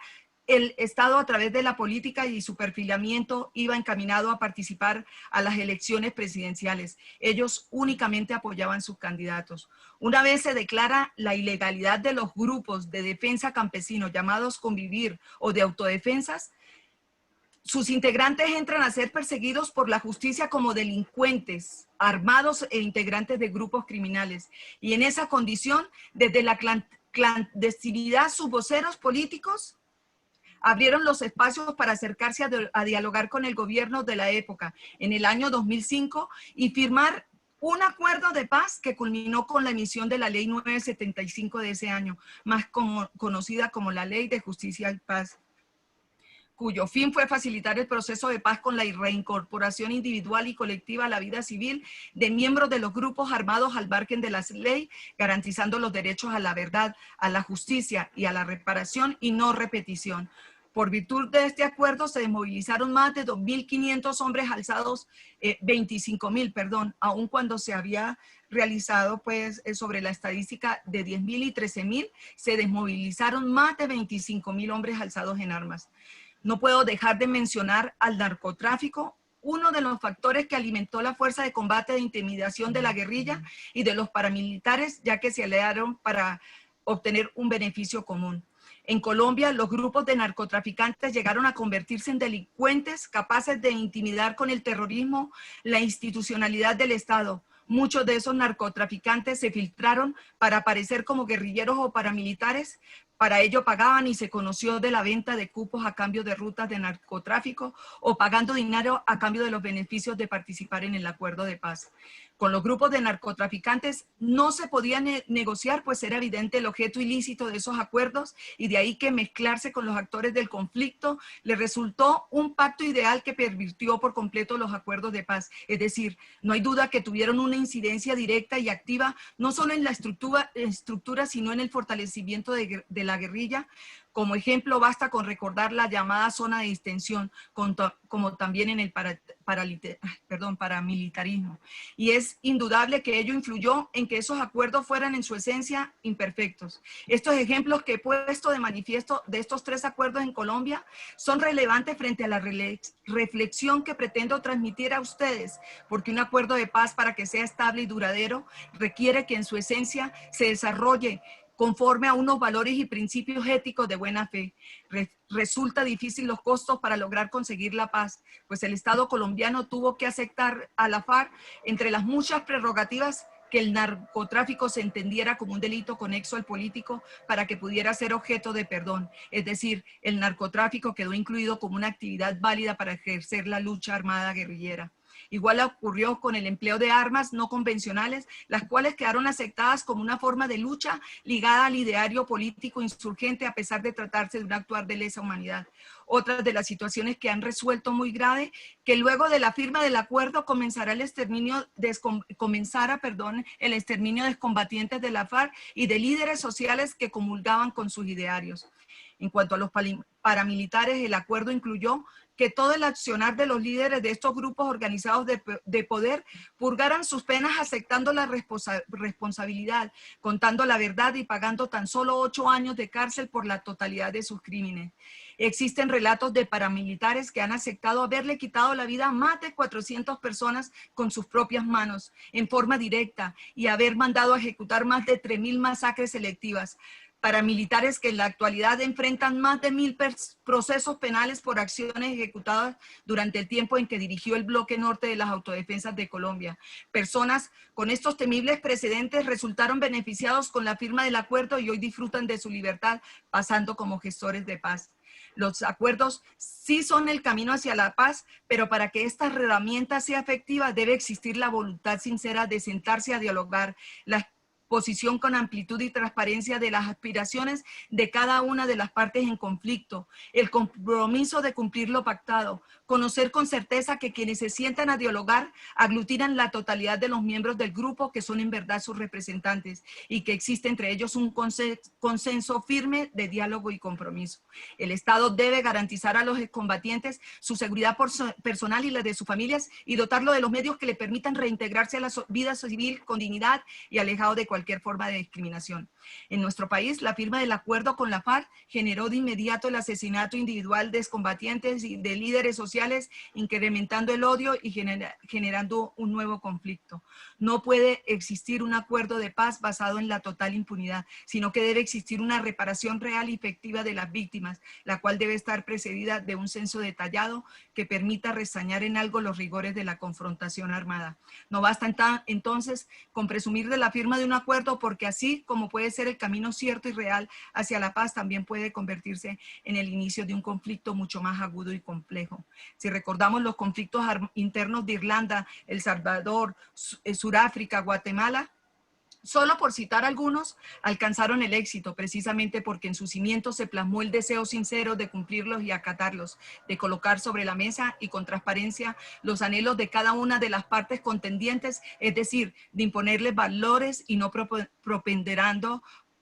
el Estado a través de la política y su perfilamiento iba encaminado a participar a las elecciones presidenciales. Ellos únicamente apoyaban sus candidatos. Una vez se declara la ilegalidad de los grupos de defensa campesino llamados Convivir o de autodefensas, sus integrantes entran a ser perseguidos por la justicia como delincuentes, armados e integrantes de grupos criminales. Y en esa condición, desde la clandestinidad, sus voceros políticos abrieron los espacios para acercarse a dialogar con el gobierno de la época en el año 2005 y firmar un acuerdo de paz que culminó con la emisión de la Ley 975 de ese año, más conocida como la Ley de Justicia y Paz, cuyo fin fue facilitar el proceso de paz con la reincorporación individual y colectiva a la vida civil de miembros de los grupos armados al margen de la ley, garantizando los derechos a la verdad, a la justicia y a la reparación y no repetición. Por virtud de este acuerdo se desmovilizaron más de 2.500 hombres alzados, 25.000, perdón, aun cuando se había realizado pues sobre la estadística de 10.000 y 13.000, se desmovilizaron más de 25.000 hombres alzados en armas. No puedo dejar de mencionar al narcotráfico, uno de los factores que alimentó la fuerza de combate de intimidación de la guerrilla y de los paramilitares, ya que se aliaron para obtener un beneficio común. En Colombia, los grupos de narcotraficantes llegaron a convertirse en delincuentes capaces de intimidar con el terrorismo la institucionalidad del Estado. Muchos de esos narcotraficantes se filtraron para aparecer como guerrilleros o paramilitares. Para ello pagaban y se conoció de la venta de cupos a cambio de rutas de narcotráfico o pagando dinero a cambio de los beneficios de participar en el acuerdo de paz. Con los grupos de narcotraficantes no se podía negociar, pues era evidente el objeto ilícito de esos acuerdos y de ahí que mezclarse con los actores del conflicto le resultó un pacto ideal que pervirtió por completo los acuerdos de paz. Es decir, no hay duda que tuvieron una incidencia directa y activa no solo en la estructura sino en el fortalecimiento de la guerrilla. Como ejemplo, basta con recordar la llamada zona de distensión, como también en el paramilitarismo. Y es indudable que ello influyó en que esos acuerdos fueran en su esencia imperfectos. Estos ejemplos que he puesto de manifiesto de estos tres acuerdos en Colombia son relevantes frente a la reflexión que pretendo transmitir a ustedes, porque un acuerdo de paz, para que sea estable y duradero, requiere que en su esencia se desarrolle conforme a unos valores y principios éticos de buena fe. Resulta difícil los costos para lograr conseguir la paz, pues el Estado colombiano tuvo que aceptar a la FARC, entre las muchas prerrogativas, que el narcotráfico se entendiera como un delito conexo al político para que pudiera ser objeto de perdón. Es decir, el narcotráfico quedó incluido como una actividad válida para ejercer la lucha armada guerrillera. Igual ocurrió con el empleo de armas no convencionales, las cuales quedaron aceptadas como una forma de lucha ligada al ideario político insurgente a pesar de tratarse de un actuar de lesa humanidad. Otras de las situaciones que han resuelto muy grave, que luego de la firma del acuerdo comenzara el exterminio de excombatientes de la FARC y de líderes sociales que comulgaban con sus idearios. En cuanto a los paramilitares, el acuerdo incluyó que todo el accionar de los líderes de estos grupos organizados de poder purgaran sus penas aceptando la responsabilidad, contando la verdad y pagando tan solo 8 años de cárcel por la totalidad de sus crímenes. Existen relatos de paramilitares que han aceptado haberle quitado la vida a más de 400 personas con sus propias manos, en forma directa, y haber mandado a ejecutar más de 3.000 masacres selectivas. Paramilitares que en la actualidad enfrentan más de 1.000 procesos penales por acciones ejecutadas durante el tiempo en que dirigió el bloque norte de las autodefensas de Colombia. Personas con estos temibles precedentes resultaron beneficiados con la firma del acuerdo y hoy disfrutan de su libertad pasando como gestores de paz. Los acuerdos sí son el camino hacia la paz, pero para que esta herramienta sea efectiva debe existir la voluntad sincera de sentarse a dialogar. La posición con amplitud y transparencia de las aspiraciones de cada una de las partes en conflicto, el compromiso de cumplir lo pactado, conocer con certeza que quienes se sientan a dialogar aglutinan la totalidad de los miembros del grupo que son en verdad sus representantes y que existe entre ellos un consenso firme de diálogo y compromiso. El Estado debe garantizar a los excombatientes su seguridad personal y la de sus familias y dotarlo de los medios que le permitan reintegrarse a la vida civil con dignidad y alejado de cualquier forma de discriminación. En nuestro país, la firma del acuerdo con la FARC generó de inmediato el asesinato individual de excombatientes y de líderes sociales, incrementando el odio y generando un nuevo conflicto. No puede existir un acuerdo de paz basado en la total impunidad, sino que debe existir una reparación real y efectiva de las víctimas, la cual debe estar precedida de un censo detallado que permita resañar en algo los rigores de la confrontación armada. No basta entonces con presumir de la firma de un acuerdo, porque así como puede ser el camino cierto y real hacia la paz, también puede convertirse en el inicio de un conflicto mucho más agudo y complejo. Si recordamos los conflictos internos de Irlanda, El Salvador, Sudáfrica, Guatemala, solo por citar algunos, alcanzaron el éxito precisamente porque en sus cimientos se plasmó el deseo sincero de cumplirlos y acatarlos, de colocar sobre la mesa y con transparencia los anhelos de cada una de las partes contendientes, es decir, de imponerles valores y no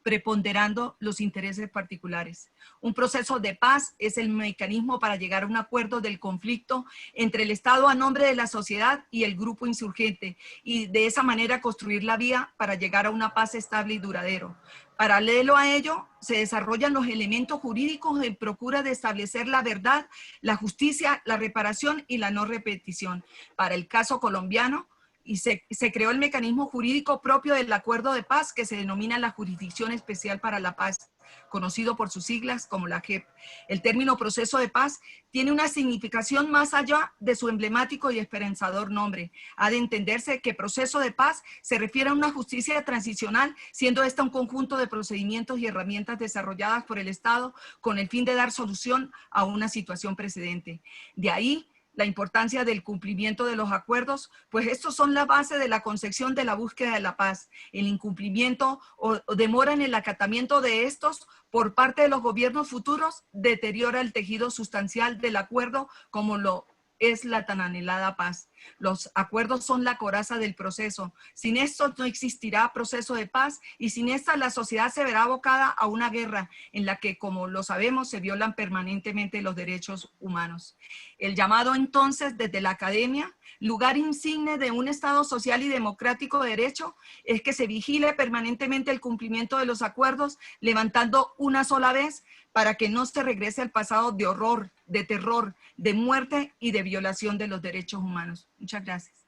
preponderando los intereses particulares. Un proceso de paz es el mecanismo para llegar a un acuerdo del conflicto entre el Estado a nombre de la sociedad y el grupo insurgente, y de esa manera construir la vía para llegar a una paz estable y duradero. Paralelo a ello, se desarrollan los elementos jurídicos en procura de establecer la verdad, la justicia, la reparación y la no repetición. Para el caso colombiano, y se creó el mecanismo jurídico propio del acuerdo de paz que se denomina la Jurisdicción Especial para la Paz, conocido por sus siglas como la JEP. El término proceso de paz tiene una significación más allá de su emblemático y esperanzador nombre. Ha de entenderse que proceso de paz se refiere a una justicia transicional, siendo esta un conjunto de procedimientos y herramientas desarrolladas por el Estado con el fin de dar solución a una situación precedente. De ahí la importancia del cumplimiento de los acuerdos, pues estos son la base de la concepción de la búsqueda de la paz. El incumplimiento o demora en el acatamiento de estos por parte de los gobiernos futuros deteriora el tejido sustancial del acuerdo, como lo es la tan anhelada paz. Los acuerdos son la coraza del proceso. Sin estos no existirá proceso de paz, y sin esta la sociedad se verá abocada a una guerra en la que, como lo sabemos, se violan permanentemente los derechos humanos. El llamado entonces desde la academia, lugar insigne de un Estado social y democrático de derecho, es que se vigile permanentemente el cumplimiento de los acuerdos, levantando una sola vez para que no se regrese al pasado de horror, de terror, de muerte y de violación de los derechos humanos. Muchas gracias.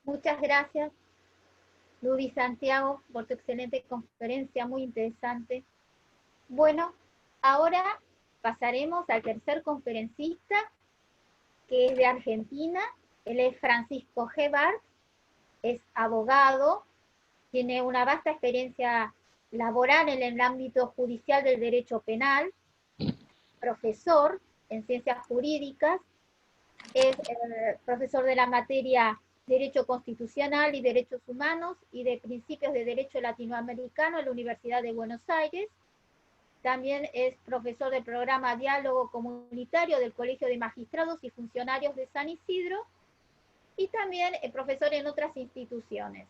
Muchas gracias, Ludy Santiago, por tu excelente conferencia, muy interesante. Bueno, ahora pasaremos al tercer conferencista, que es de Argentina. Él es Francisco G. Bart, es abogado, tiene una vasta experiencia laboral en el ámbito judicial del derecho penal, profesor en ciencias jurídicas, es profesor de la materia Derecho Constitucional y Derechos Humanos y de Principios de Derecho Latinoamericano en la Universidad de Buenos Aires. También es profesor del programa Diálogo Comunitario del Colegio de Magistrados y Funcionarios de San Isidro, y también es profesor en otras instituciones.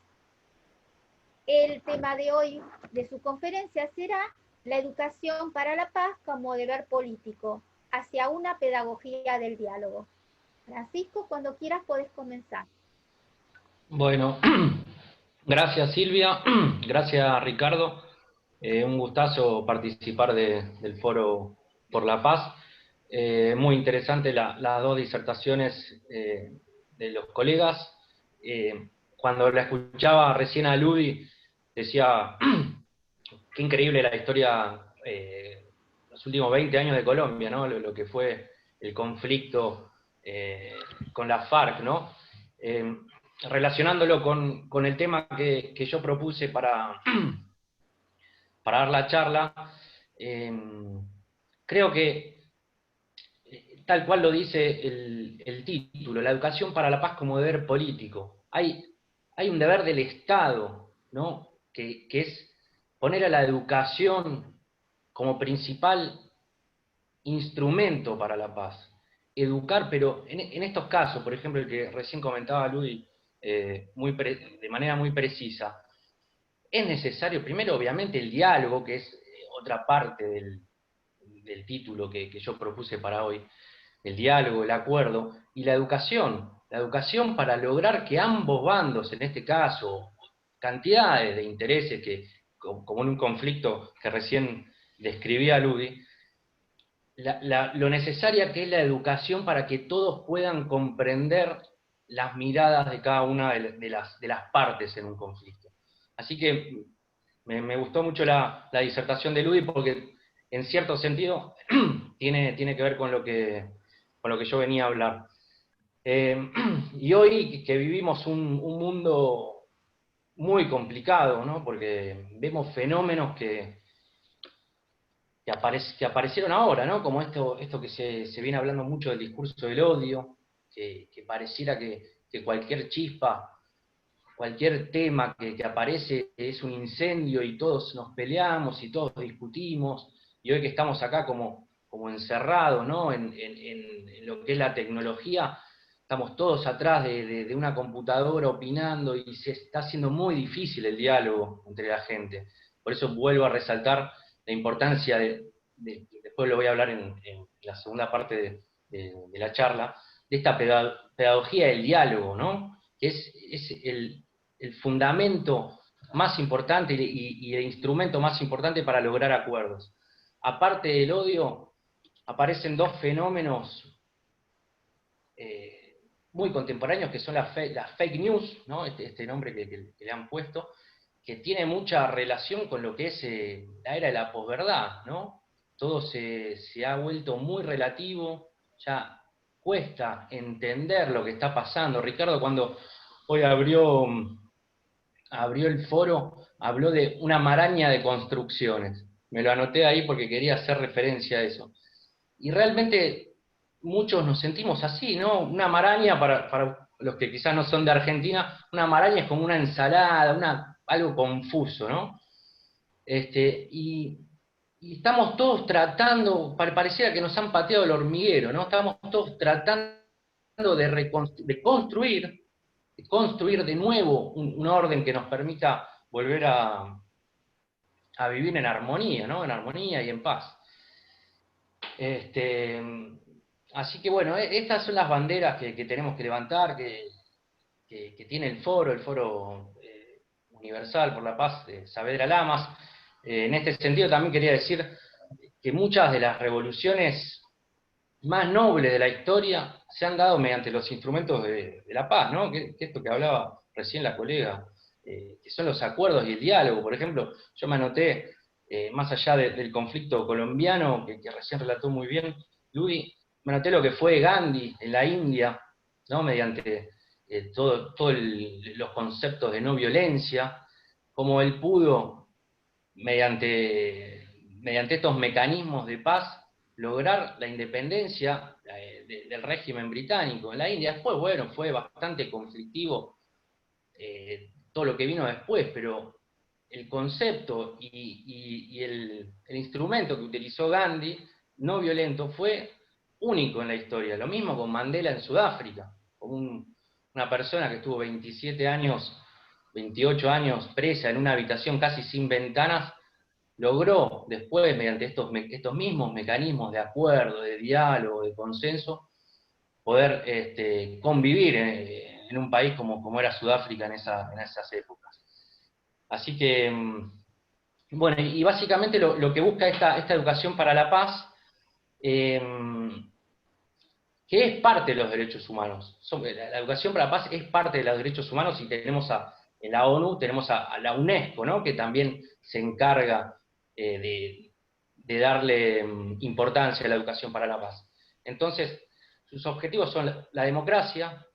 El tema de hoy de su conferencia será la educación para la paz como deber político, hacia una pedagogía del diálogo. Francisco, cuando quieras podés comenzar. Bueno, gracias Silvia, gracias Ricardo. Un gustazo participar del Foro por la Paz. Muy interesante las dos disertaciones de los colegas. Cuando la escuchaba recién a Ludy, decía, qué increíble la historia, los últimos 20 años de Colombia, ¿no? Lo que fue el conflicto con la FARC, ¿no? Relacionándolo con el tema que yo propuse para dar la charla, creo que, tal cual lo dice el título, la educación para la paz como deber político. Hay hay un deber del Estado, ¿no? Que es poner a la educación como principal instrumento para la paz. Educar, pero en estos casos, por ejemplo, el que recién comentaba Ludi, de manera muy precisa, es necesario, primero, obviamente, el diálogo, que es otra parte del título que yo propuse para hoy, el diálogo, el acuerdo, y la educación para lograr que ambos bandos, en este caso, cantidades de intereses que, como en un conflicto que recién describía Ludi, lo necesaria que es la educación para que todos puedan comprender las miradas de cada una de las partes en un conflicto. Así que me gustó mucho la disertación de Ludi porque en cierto sentido tiene que ver con lo que yo venía a hablar. Y hoy que vivimos un mundo muy complicado, ¿no? Porque vemos fenómenos que aparecieron ahora, ¿no? Como esto que se viene hablando mucho del discurso del odio, que pareciera que cualquier chispa, cualquier tema que aparece es un incendio y todos nos peleamos y todos discutimos, y hoy que estamos acá como encerrados, ¿no? en lo que es la tecnología, estamos todos atrás de una computadora opinando y se está haciendo muy difícil el diálogo entre la gente. Por eso vuelvo a resaltar la importancia después lo voy a hablar en la segunda parte de la charla, de esta pedagogía del diálogo, ¿no? Que es el fundamento más importante y el instrumento más importante para lograr acuerdos. Aparte del odio, aparecen dos fenómenos muy contemporáneos que son las fake news, ¿no? Este nombre que le han puesto, que tiene mucha relación con lo que es la era de la posverdad, ¿no? Todo se ha vuelto muy relativo, ya cuesta entender lo que está pasando. Ricardo, cuando hoy abrió el foro, habló de una maraña de construcciones. Me lo anoté ahí porque quería hacer referencia a eso. Y realmente muchos nos sentimos así, ¿no? Una maraña, para los que quizás no son de Argentina, una maraña es como una ensalada, algo confuso, ¿no? Y estamos todos tratando, pareciera que nos han pateado el hormiguero, ¿no? Estamos todos tratando de construir de nuevo un orden que nos permita volver a vivir en armonía, ¿no? En armonía y en paz. Así que bueno, estas son las banderas que tenemos que levantar, que tiene el Foro Universal por la Paz de Saavedra Lamas. En este sentido también quería decir que muchas de las revoluciones más nobles de la historia se han dado mediante los instrumentos de la paz, ¿no? Que esto que hablaba recién la colega, que son los acuerdos y el diálogo. Por ejemplo, yo me anoté, más allá del conflicto colombiano, que recién relató muy bien Ludi, me anoté lo que fue Gandhi en la India, ¿no? Mediante todos los conceptos de no violencia, como él pudo, mediante estos mecanismos de paz, lograr la independencia del régimen británico en la India. Después, bueno, fue bastante conflictivo todo lo que vino después, pero el concepto y el instrumento que utilizó Gandhi, no violento, fue único en la historia. Lo mismo con Mandela en Sudáfrica, como una persona que estuvo 27 años, 28 años presa en una habitación casi sin ventanas, logró después, mediante estos mismos mecanismos de acuerdo, de diálogo, de consenso, poder convivir en un país como era Sudáfrica en esas épocas. Así que, bueno, y básicamente lo que busca esta educación para la paz, que es parte de los derechos humanos. La educación para la paz es parte de los derechos humanos, y tenemos en la ONU, tenemos a la UNESCO, ¿no? Que también se encarga de darle importancia a la educación para la paz. Entonces, sus objetivos son la democracia,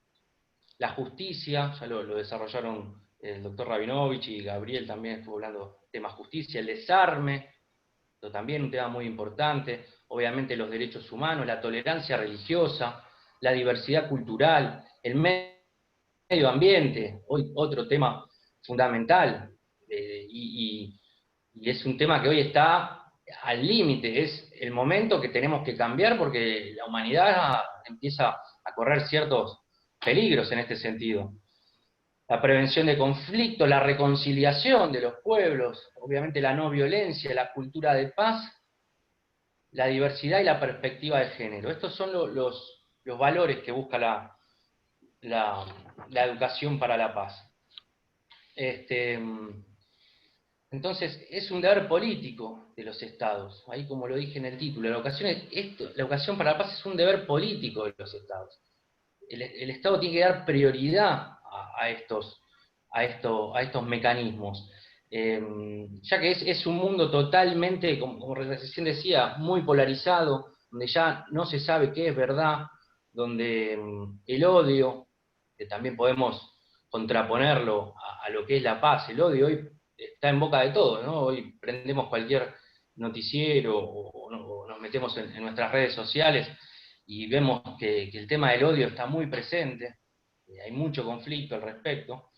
la justicia, ya lo desarrollaron el doctor Rabinovich y Gabriel también estuvo hablando de temas justicia, el desarme, también un tema muy importante, obviamente los derechos humanos, la tolerancia religiosa, la diversidad cultural, el medio medio ambiente, hoy otro tema fundamental, y es un tema que hoy está al límite, es el momento que tenemos que cambiar porque la humanidad empieza a correr ciertos peligros en este sentido. La prevención de conflictos, la reconciliación de los pueblos, obviamente la no violencia, la cultura de paz, la diversidad y la perspectiva de género. Estos son los valores que busca la educación para la paz. Entonces, es un deber político de los estados, ahí como lo dije en el título, la educación para la paz es un deber político de los estados. El Estado tiene que dar prioridad a estos mecanismos, ya que es un mundo totalmente, como recién decía, muy polarizado, donde ya no se sabe qué es verdad, donde el odio, que también podemos contraponerlo a lo que es la paz, el odio hoy está en boca de todos, ¿no? Hoy prendemos cualquier noticiero o nos metemos en nuestras redes sociales y vemos que el tema del odio está muy presente, hay mucho conflicto al respecto,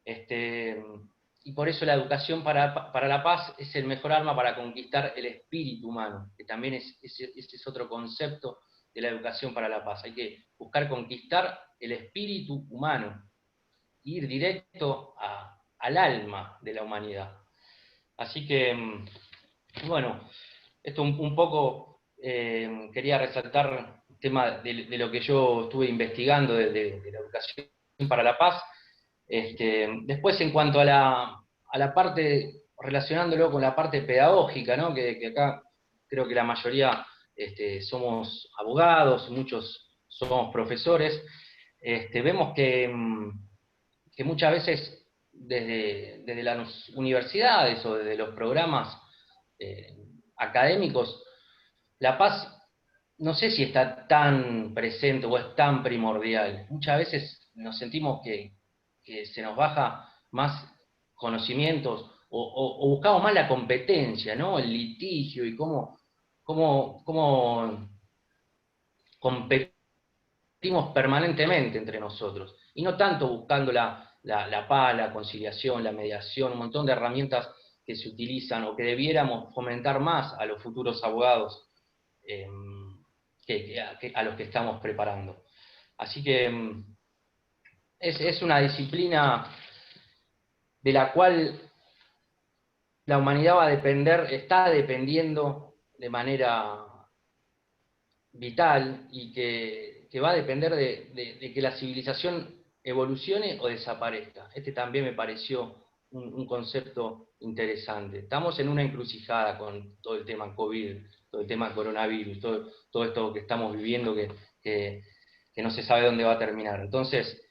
y por eso la educación para la paz es el mejor arma para conquistar el espíritu humano, que también ese es otro concepto de la educación para la paz. Hay que buscar conquistar el espíritu humano, ir directo al alma de la humanidad. Así que, bueno, esto un poco quería resaltar el tema de lo que yo estuve investigando de la educación para la paz. Después, en cuanto a la parte, relacionándolo con la parte pedagógica, ¿no? que acá creo que la mayoría somos abogados, muchos somos profesores, vemos que muchas veces desde las universidades o desde los programas académicos, la paz no sé si está tan presente o es tan primordial. Muchas veces nos sentimos que se nos baja más conocimientos o buscamos más la competencia, ¿no? El litigio y cómo competimos permanentemente entre nosotros. Y no tanto buscando la paz, la conciliación, la mediación, un montón de herramientas que se utilizan o que debiéramos fomentar más a los futuros abogados a los que estamos preparando. Así que es una disciplina de la cual la humanidad va a depender, está dependiendo de manera vital y que va a depender de que la civilización evolucione o desaparezca. También me pareció un concepto interesante. Estamos en una encrucijada con todo el tema COVID, todo el tema coronavirus, todo esto que estamos viviendo que no se sabe dónde va a terminar. Entonces,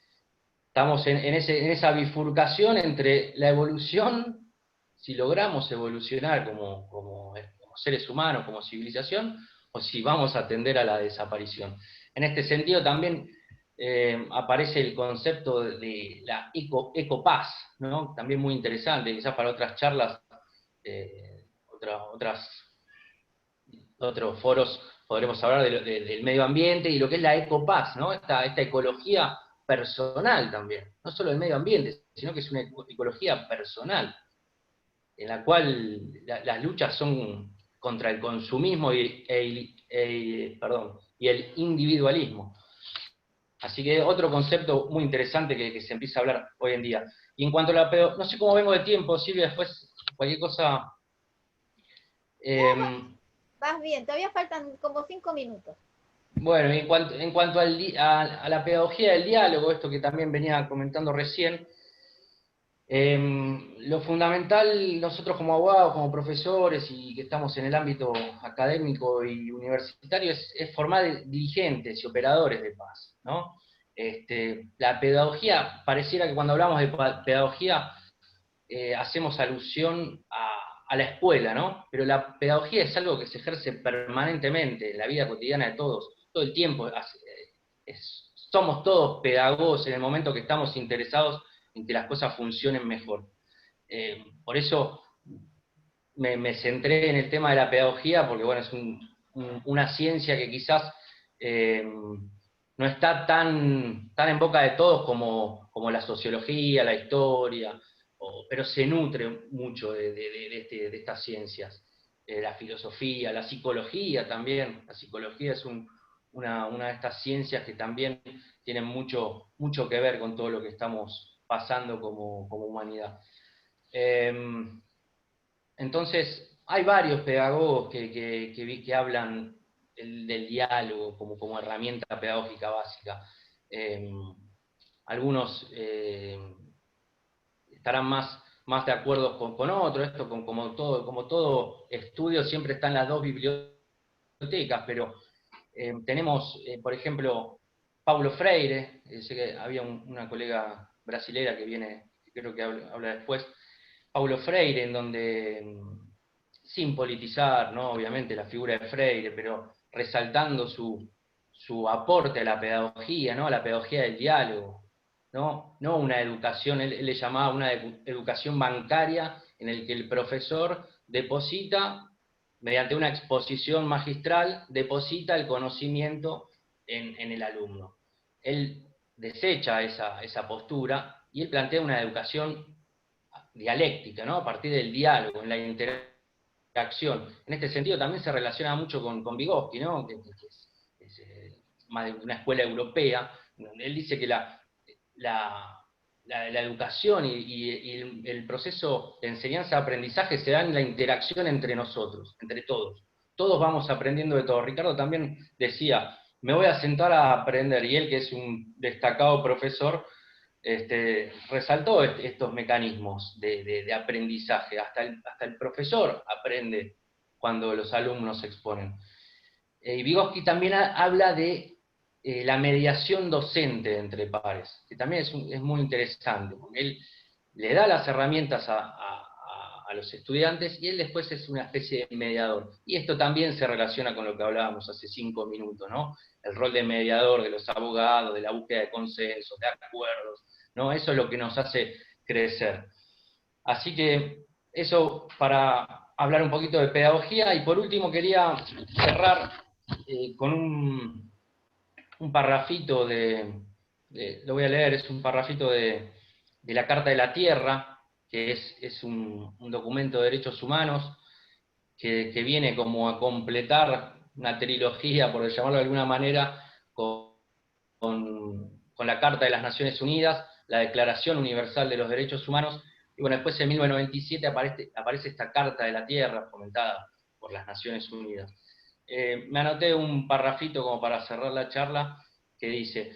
estamos en esa bifurcación entre la evolución, si logramos evolucionar como seres humanos, como civilización, o si vamos a tender a la desaparición. En este sentido también aparece el concepto de la ecopaz, ¿no? También muy interesante, quizás para otras charlas, otros foros podremos hablar del medio ambiente y lo que es la ecopaz, ¿no? Esta ecología personal también, no solo del medio ambiente, sino que es una ecología personal, en la cual las luchas son contra el consumismo y el individualismo. Así que otro concepto muy interesante que se empieza a hablar hoy en día. Y en cuanto a la no sé cómo vengo de tiempo, Silvia, después cualquier cosa... Vas bien, todavía faltan como 5 minutos. Bueno, en cuanto a la pedagogía del diálogo, esto que también venía comentando recién, lo fundamental, nosotros como abogados, como profesores y que estamos en el ámbito académico y universitario, es formar dirigentes y operadores de paz, ¿no? La pedagogía, pareciera que cuando hablamos de pedagogía hacemos alusión a la escuela, ¿no? Pero la pedagogía es algo que se ejerce permanentemente en la vida cotidiana de todos, todo el tiempo. Somos todos pedagogos en el momento que estamos interesados en que las cosas funcionen mejor. Por eso me centré en el tema de la pedagogía, porque bueno, es una ciencia que quizás no está tan en boca de todos como como la sociología, la historia, pero se nutre mucho de estas ciencias. La filosofía, la psicología también. La psicología es una de estas ciencias que también tienen mucho que ver con todo lo que estamos pasando como humanidad. Entonces, hay varios pedagogos que hablan del diálogo como herramienta pedagógica básica. Algunos estarán más de acuerdo con otros, esto como todo estudio siempre están las dos bibliotecas, pero tenemos, por ejemplo, Paulo Freire, sé que había una colega brasilera que viene, que creo que habla después, Paulo Freire, en donde, sin politizar, ¿no? Obviamente la figura de Freire, pero resaltando su aporte a la pedagogía, ¿no? A la pedagogía del diálogo, ¿no? No una educación, él le llamaba una educación bancaria, en el que el profesor deposita, mediante una exposición magistral, deposita el conocimiento en el alumno. Él desecha esa postura y él plantea una educación dialéctica, ¿no? A partir del diálogo, en la interacción. En este sentido también se relaciona mucho con Vygotsky, ¿no? Que es más de una escuela europea. Él dice que la educación y el proceso de enseñanza-aprendizaje se da en la interacción entre nosotros, entre todos. Todos vamos aprendiendo de todo. Ricardo también decía, me voy a sentar a aprender, y él, que es un destacado profesor, resaltó estos mecanismos de aprendizaje. Hasta el profesor aprende cuando los alumnos se exponen. Y Vygotsky también habla de la mediación docente entre pares, que también es muy interesante, porque él le da las herramientas a los estudiantes y él después es una especie de mediador. Y esto también se relaciona con lo que hablábamos hace 5 minutos, ¿no? El rol de mediador de los abogados, de la búsqueda de consensos, de acuerdos, ¿no? Eso es lo que nos hace crecer. Así que eso para hablar un poquito de pedagogía, y por último quería cerrar con un parrafito lo voy a leer, es un parrafito de la Carta de la Tierra, que es un documento de derechos humanos que viene como a completar una trilogía, por llamarlo de alguna manera, con la Carta de las Naciones Unidas, la Declaración Universal de los Derechos Humanos, y bueno, después en 1997 aparece esta Carta de la Tierra, fomentada por las Naciones Unidas. Me anoté un parrafito como para cerrar la charla, que dice: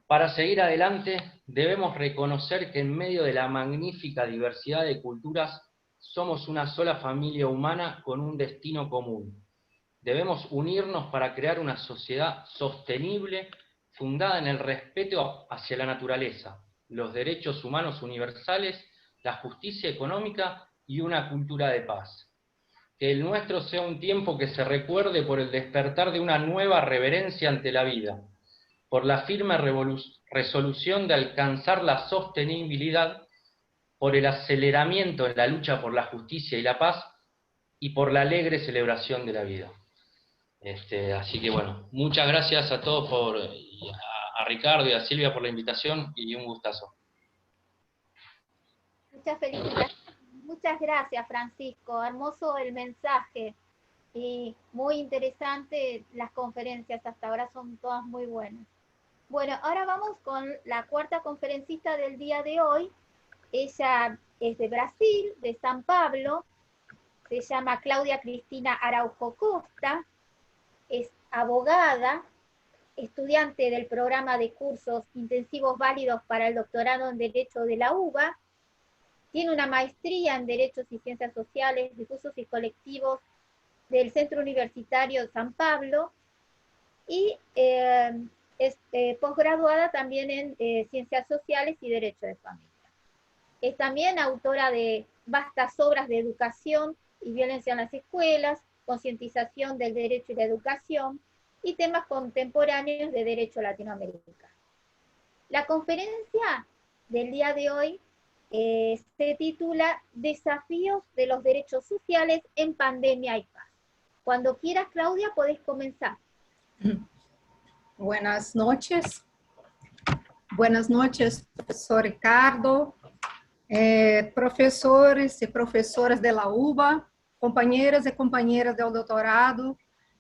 para seguir adelante debemos reconocer que en medio de la magnífica diversidad de culturas somos una sola familia humana con un destino común. Debemos unirnos para crear una sociedad sostenible fundada en el respeto hacia la naturaleza, los derechos humanos universales, la justicia económica y una cultura de paz. Que el nuestro sea un tiempo que se recuerde por el despertar de una nueva reverencia ante la vida, por la firme resolución de alcanzar la sostenibilidad, por el aceleramiento en la lucha por la justicia y la paz, y por la alegre celebración de la vida. Así que bueno, muchas gracias a todos, a Ricardo y a Silvia por la invitación, y un gustazo. Muchas felicidades. Muchas gracias, Francisco. Hermoso el mensaje y muy interesante las conferencias. Hasta ahora son todas muy buenas. Bueno, ahora vamos con la cuarta conferencista del día de hoy. Ella es de Brasil, de San Pablo. Se llama Claudia Cristina Araujo Costa. Es abogada, estudiante del programa de cursos intensivos válidos para el doctorado en Derecho de la UBA. Tiene una maestría en Derechos y Ciencias Sociales, Difusos y Colectivos del Centro Universitario de San Pablo, y es posgraduada también en Ciencias Sociales y Derecho de Familia. Es también autora de vastas obras de educación y violencia en las escuelas, concientización del derecho y la educación, y temas contemporáneos de derecho latinoamericano. La conferencia del día de hoy se titula Desafíos de los derechos sociales en pandemia y paz. Cuando quieras, Claudia, podés comenzar. Buenas noches. Buenas noches, profesor Ricardo, professores e professoras da UBA, companheiras e companheiras do doutorado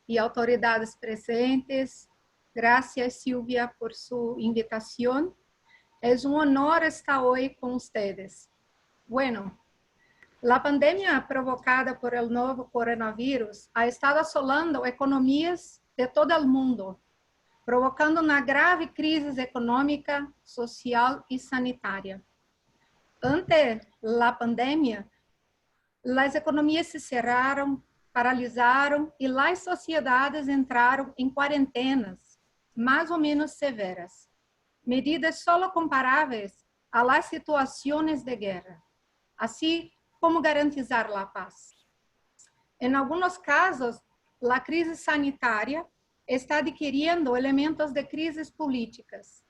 e autoridades presentes. Gracias, Silvia, por su invitación. Es un honor estar hoy con ustedes. Bueno, la pandemia provocada por el nuevo coronavirus ha estado asolando economías de todo el mundo, provocando una grave crisis económica, social y sanitaria. Ante la pandemia, las economías se cerraron, paralisaron y las sociedades entraron en cuarentenas más o menos severas, medidas solo comparables a las situaciones de guerra, así como garantizar la paz. En algunos casos, la crisis sanitaria está adquiriendo elementos de crisis políticas,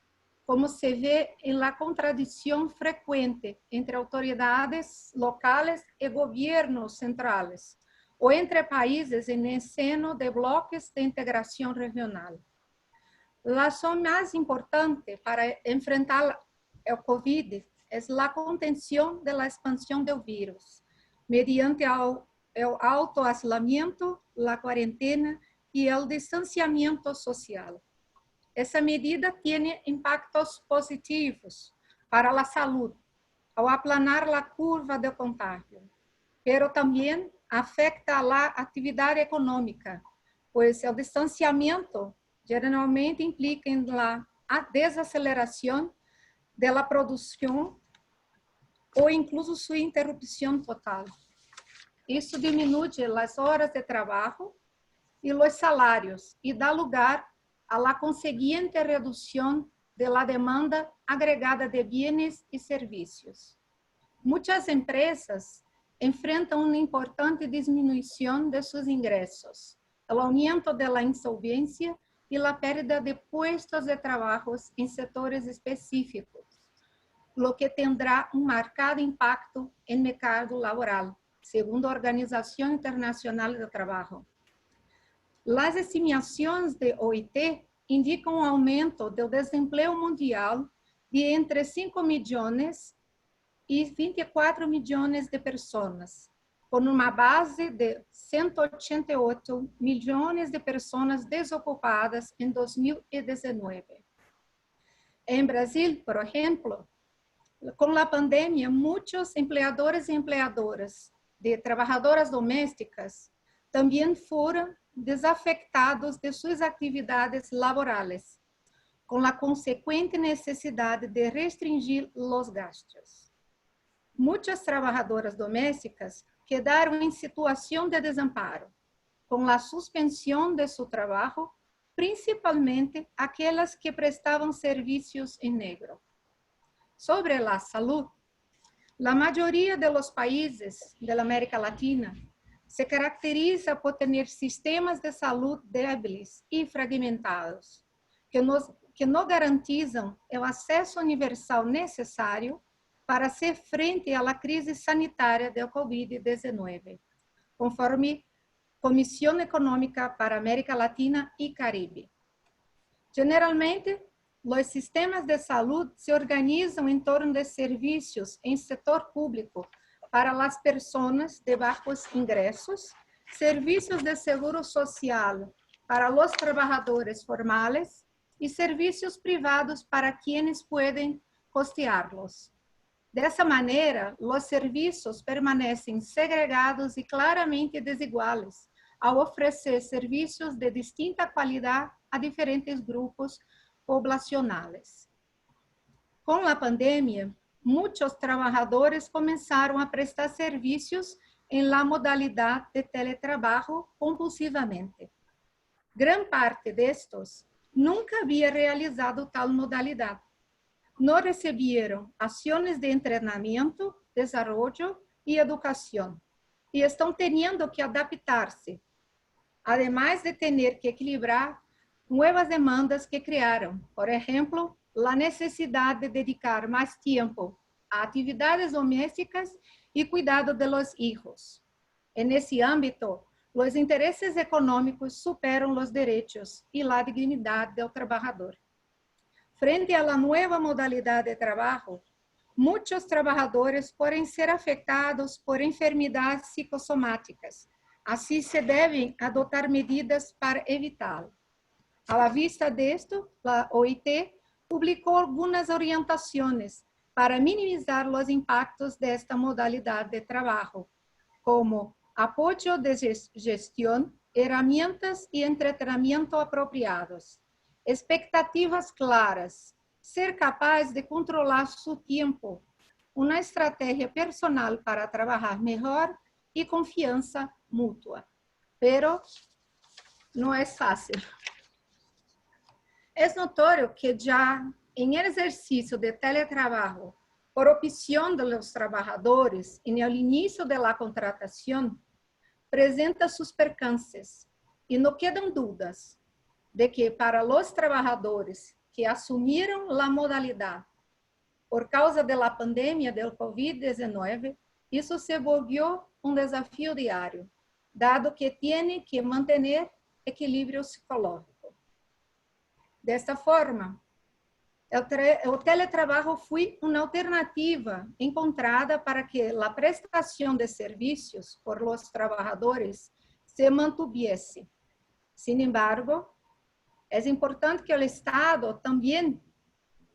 como se ve en la contradicción frecuente entre autoridades locales y gobiernos centrales, o entre países en el seno de bloques de integración regional. La razón más importante para enfrentar el COVID es la contención de la expansión del virus, mediante el autoaislamiento, la cuarentena y el distanciamiento social. Essa medida tiene impactos positivos para la salud ao aplanar la curva de contagio, pero también afecta a la actividad económica, pues el distanciamiento geralmente implica en la desaceleración de la producción o incluso su interrupción total. Isso diminui las horas de trabajo y los salarios y da lugar a la consiguiente reducción de la demanda agregada de bienes y servicios. Muchas empresas enfrentan una importante disminución de sus ingresos, el aumento de la insolvencia y la pérdida de puestos de trabajo en sectores específicos, lo que tendrá un marcado impacto en el mercado laboral, según la Organización Internacional del Trabajo. Las estimaciones de OIT indican un aumento del desempleo mundial de entre 5 millones y 24 millones de personas, con una base de 188 millones de personas desocupadas en 2019. En Brasil, por ejemplo, con la pandemia, muchos empleadores y empleadoras de trabajadoras domésticas también fueron desafectados de sus actividades laborales, con la consecuente necesidad de restringir los gastos. Muchas trabajadoras domésticas quedaron en situación de desamparo, con la suspensión de su trabajo, principalmente aquellas que prestaban servicios en negro. Sobre la salud, la mayoría de los países de la América Latina se caracteriza por tener sistemas de salud débiles y fragmentados, que no garantizan el acceso universal necesario para hacer frente a la crisis sanitaria del COVID-19, conforme Comisión Económica para América Latina y Caribe. Generalmente, los sistemas de salud se organizan en torno de servicios en sector público para las personas de bajos ingresos, servicios de seguro social para los trabajadores formales y servicios privados para quienes pueden costearlos. De esa manera, los servicios permanecen segregados y claramente desiguales al ofrecer servicios de distinta calidad a diferentes grupos poblacionales. Con la pandemia, muchos trabajadores comenzaron a prestar servicios en la modalidad de teletrabajo compulsivamente. Gran parte de estos nunca había realizado tal modalidad. No recibieron acciones de entrenamiento, desarrollo y educación y están teniendo que adaptarse, además de tener que equilibrar nuevas demandas que crearon, por ejemplo, la necesidad de dedicar más tiempo a actividades domésticas y cuidado de los hijos. En ese ámbito, los intereses económicos superan los derechos y la dignidad del trabajador. Frente a la nueva modalidad de trabajo, muchos trabajadores pueden ser afectados por enfermedades psicosomáticas. Así se deben adoptar medidas para evitarlo. A la vista de esto, la OIT publicó algunas orientaciones para minimizar los impactos de esta modalidad de trabajo, como apoyo de gestión, herramientas y entrenamiento apropiados, expectativas claras, ser capaz de controlar su tiempo, una estrategia personal para trabajar mejor y confianza mutua. Pero no es fácil. Es notorio que ya en el ejercicio de teletrabajo, por opción de los trabajadores en el inicio de la contratación, presenta sus percances y no quedan dudas de que para los trabajadores que asumieron la modalidad por causa de la pandemia del COVID-19, eso se volvió un desafío diario, dado que tiene que mantener equilibrio psicológico. De esta forma, el teletrabajo fue una alternativa encontrada para que la prestación de servicios por los trabajadores se mantuviese. Sin embargo, es importante que el Estado también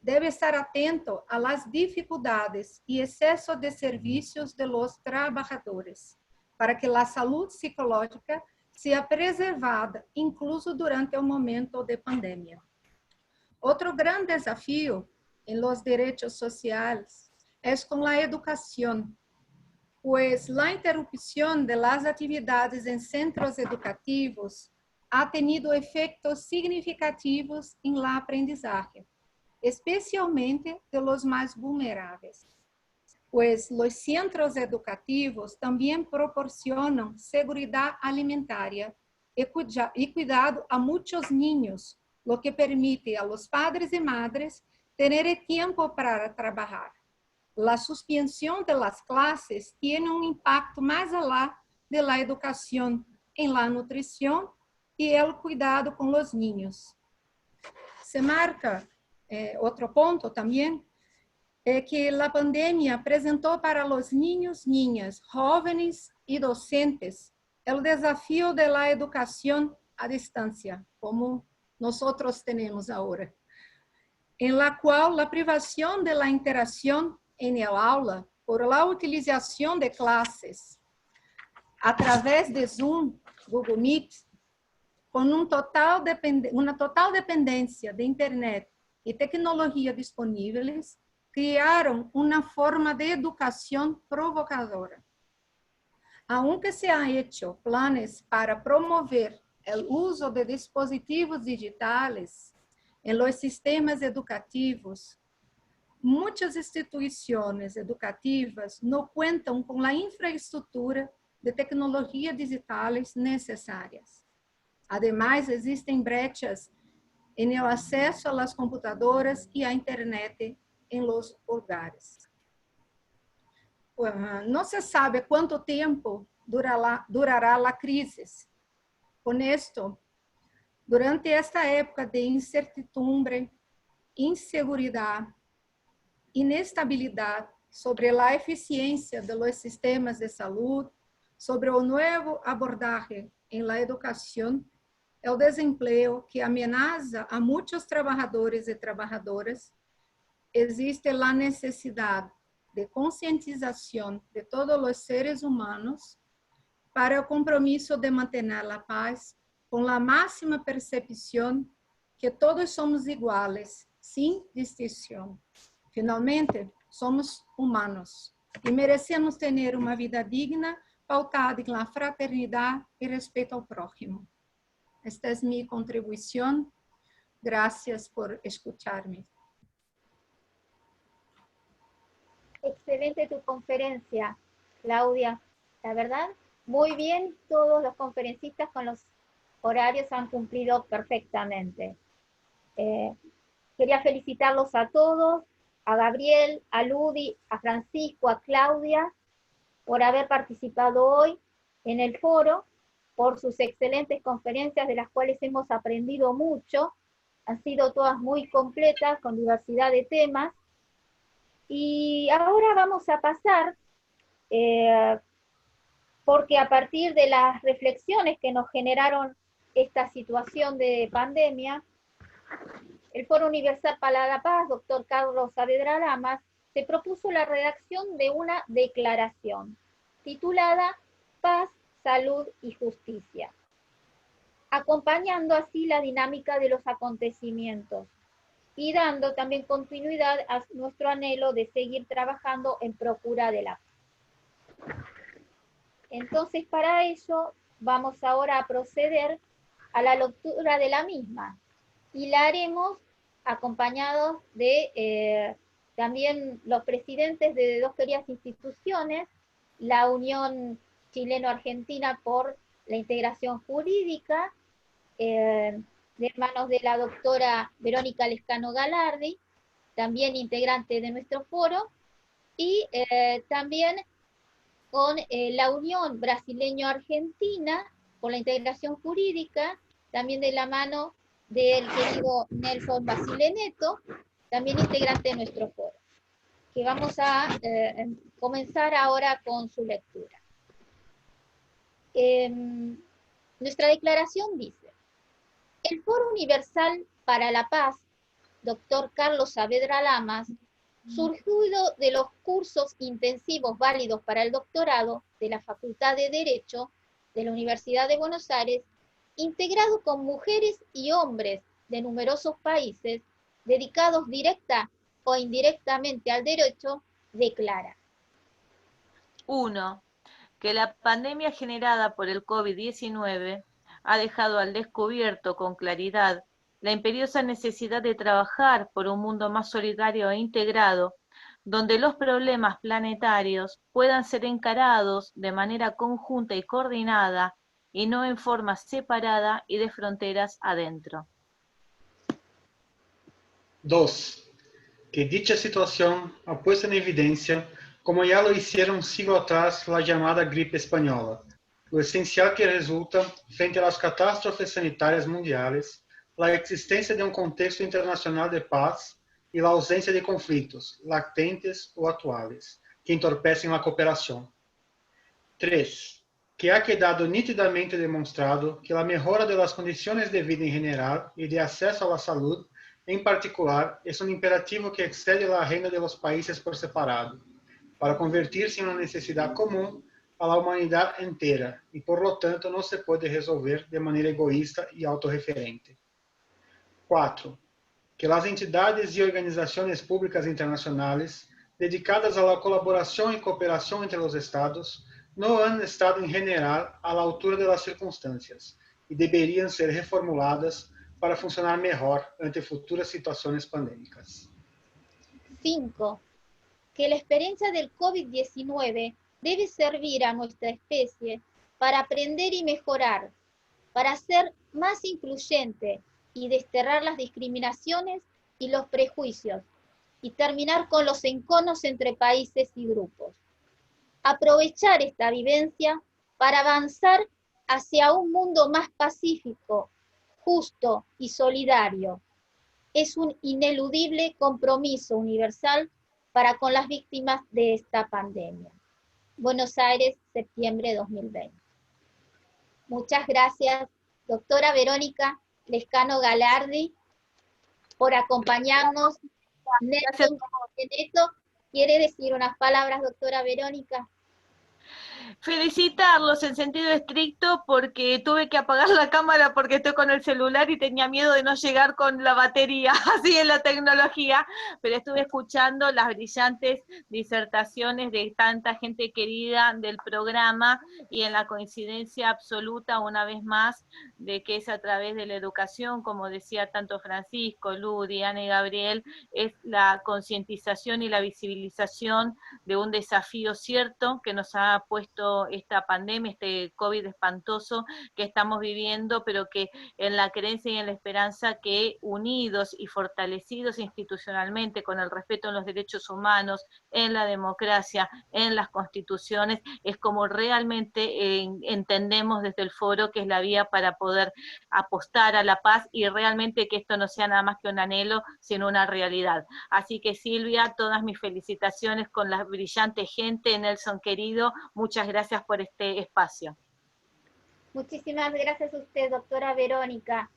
debe estar atento a las dificultades y exceso de servicios de los trabajadores, para que la salud psicológica sea preservada, incluso durante el momento de pandemia. Otro gran desafío en los derechos sociales es con la educación, pues la interrupción de las actividades en centros educativos ha tenido efectos significativos en la aprendizaje, especialmente de los más vulnerables, pues los centros educativos también proporcionan seguridad alimentaria y cuidado a muchos niños, lo que permite a los padres y madres tener tiempo para trabajar. La suspensión de las clases tiene un impacto más allá de la educación en la nutrición y el cuidado con los niños. Se marca otro punto también, que la pandemia presentó para los niños, niñas, jóvenes y docentes el desafío de la educación a distancia, como nosotros tenemos ahora, en la cual la privación de la interacción en el aula por la utilización de clases a través de Zoom, Google Meet, con una total dependencia de Internet y tecnología disponibles, crearon una forma de educación provocadora. Aunque se han hecho planes para promover el uso de dispositivos digitales en los sistemas educativos, muchas instituciones educativas no cuentan con la infraestructura de tecnologías digitales necesarias. Además, existen brechas en el acceso a las computadoras y a Internet en los hogares. No se sabe cuánto tiempo durará la crisis. Con esto, durante esta época de incertidumbre, inseguridad, inestabilidad sobre la eficiencia de los sistemas de salud, sobre el nuevo abordaje en la educación, el desempleo que amenaza a muchos trabajadores y trabajadoras, existe la necesidad de concientización de todos los seres humanos para el compromiso de mantener la paz con la máxima percepción que todos somos iguales, sin distinción. Finalmente, somos humanos y merecemos tener una vida digna, pautada en la fraternidad y respeto al prójimo. Esta es mi contribución. Gracias por escucharme. Excelente tu conferencia, Claudia. La verdad, muy bien, todos los conferencistas con los horarios han cumplido perfectamente. Quería felicitarlos a todos, a Gabriel, a Ludi, a Francisco, a Claudia, por haber participado hoy en el foro, por sus excelentes conferencias de las cuales hemos aprendido mucho, Han sido todas muy completas, con diversidad de temas. Y ahora vamos a pasar, porque a partir de las reflexiones que nos generaron esta situación de pandemia, el Foro Universal para la Paz, doctor Carlos Saavedra Lamas, se propuso la redacción de una declaración titulada Paz, Salud y Justicia, acompañando así la dinámica de los acontecimientos y dando también continuidad a nuestro anhelo de seguir trabajando en procura de la paz. Entonces, para ello, vamos ahora a proceder a la lectura de la misma, y la haremos acompañados de también los presidentes de dos queridas instituciones, la Unión Chileno-Argentina por la Integración Jurídica, de manos de la doctora Verónica Lescano Galardi, también integrante de nuestro foro, y también con la Unión Brasileño-Argentina por la Integración Jurídica, también de la mano del querido Nelson Basile Neto, también integrante de nuestro foro, que vamos a comenzar ahora con su lectura. Nuestra declaración dice: el Foro Universal para la Paz, doctor Carlos Saavedra Lamas, surgido de los cursos intensivos válidos para el doctorado de la Facultad de Derecho de la Universidad de Buenos Aires, integrado con mujeres y hombres de numerosos países, dedicados directa o indirectamente al derecho, declara. 1. Que la pandemia generada por el COVID-19 ha dejado al descubierto con claridad la imperiosa necesidad de trabajar por un mundo más solidario e integrado, donde los problemas planetarios puedan ser encarados de manera conjunta y coordinada, y no en forma separada y de fronteras adentro. 2. Que dicha situación ha puesto en evidencia, como ya lo hicieron un siglo atrás la llamada gripe española, lo esencial que resulta, frente a las catástrofes sanitarias mundiales, la existencia de un contexto internacional de paz y la ausencia de conflictos, latentes o actuales, que entorpecen la cooperación. 3. Que ha quedado nítidamente demonstrado que la mejora de las condiciones de vida en general y de acceso a la salud, en particular, es un imperativo que excede la agenda de los países por separado, para convertirse en una necesidad común a la humanidad entera y, por lo tanto, no se puede resolver de manera egoísta y autorreferente. 4. Que las entidades y organizaciones públicas internacionales dedicadas a la colaboración y cooperación entre los estados no han estado en general a la altura de las circunstancias y deberían ser reformuladas para funcionar mejor ante futuras situaciones pandémicas. 5. Que la experiencia del COVID-19 debe servir a nuestra especie para aprender y mejorar, para ser más incluyente y desterrar las discriminaciones y los prejuicios, y terminar con los enconos entre países y grupos. Aprovechar esta vivencia para avanzar hacia un mundo más pacífico, justo y solidario. Es un ineludible compromiso universal para con las víctimas de esta pandemia. Buenos Aires, septiembre de 2020. Muchas gracias, doctora Verónica Lescano Galardi, por acompañarnos. Nelson Neto, ¿quiere decir unas palabras, doctora Verónica? Felicitarlos en sentido estricto, porque tuve que apagar la cámara porque estoy con el celular y tenía miedo de no llegar con la batería, así en la tecnología, pero estuve escuchando las brillantes disertaciones de tanta gente querida del programa, y en la coincidencia absoluta, una vez más, de que es a través de la educación, como decía tanto Francisco, Lu, Diana y Gabriel, es la concientización y la visibilización de un desafío cierto que nos ha puesto esta pandemia, este COVID espantoso que estamos viviendo, pero que en la creencia y en la esperanza que unidos y fortalecidos institucionalmente con el respeto en los derechos humanos, en la democracia, en las constituciones, es como realmente entendemos desde el foro que es la vía para poder apostar a la paz y realmente que esto no sea nada más que un anhelo, sino una realidad. Así que Silvia, todas mis felicitaciones con la brillante gente, Nelson querido, muchas gracias por este espacio. Muchísimas gracias a usted, doctora Verónica.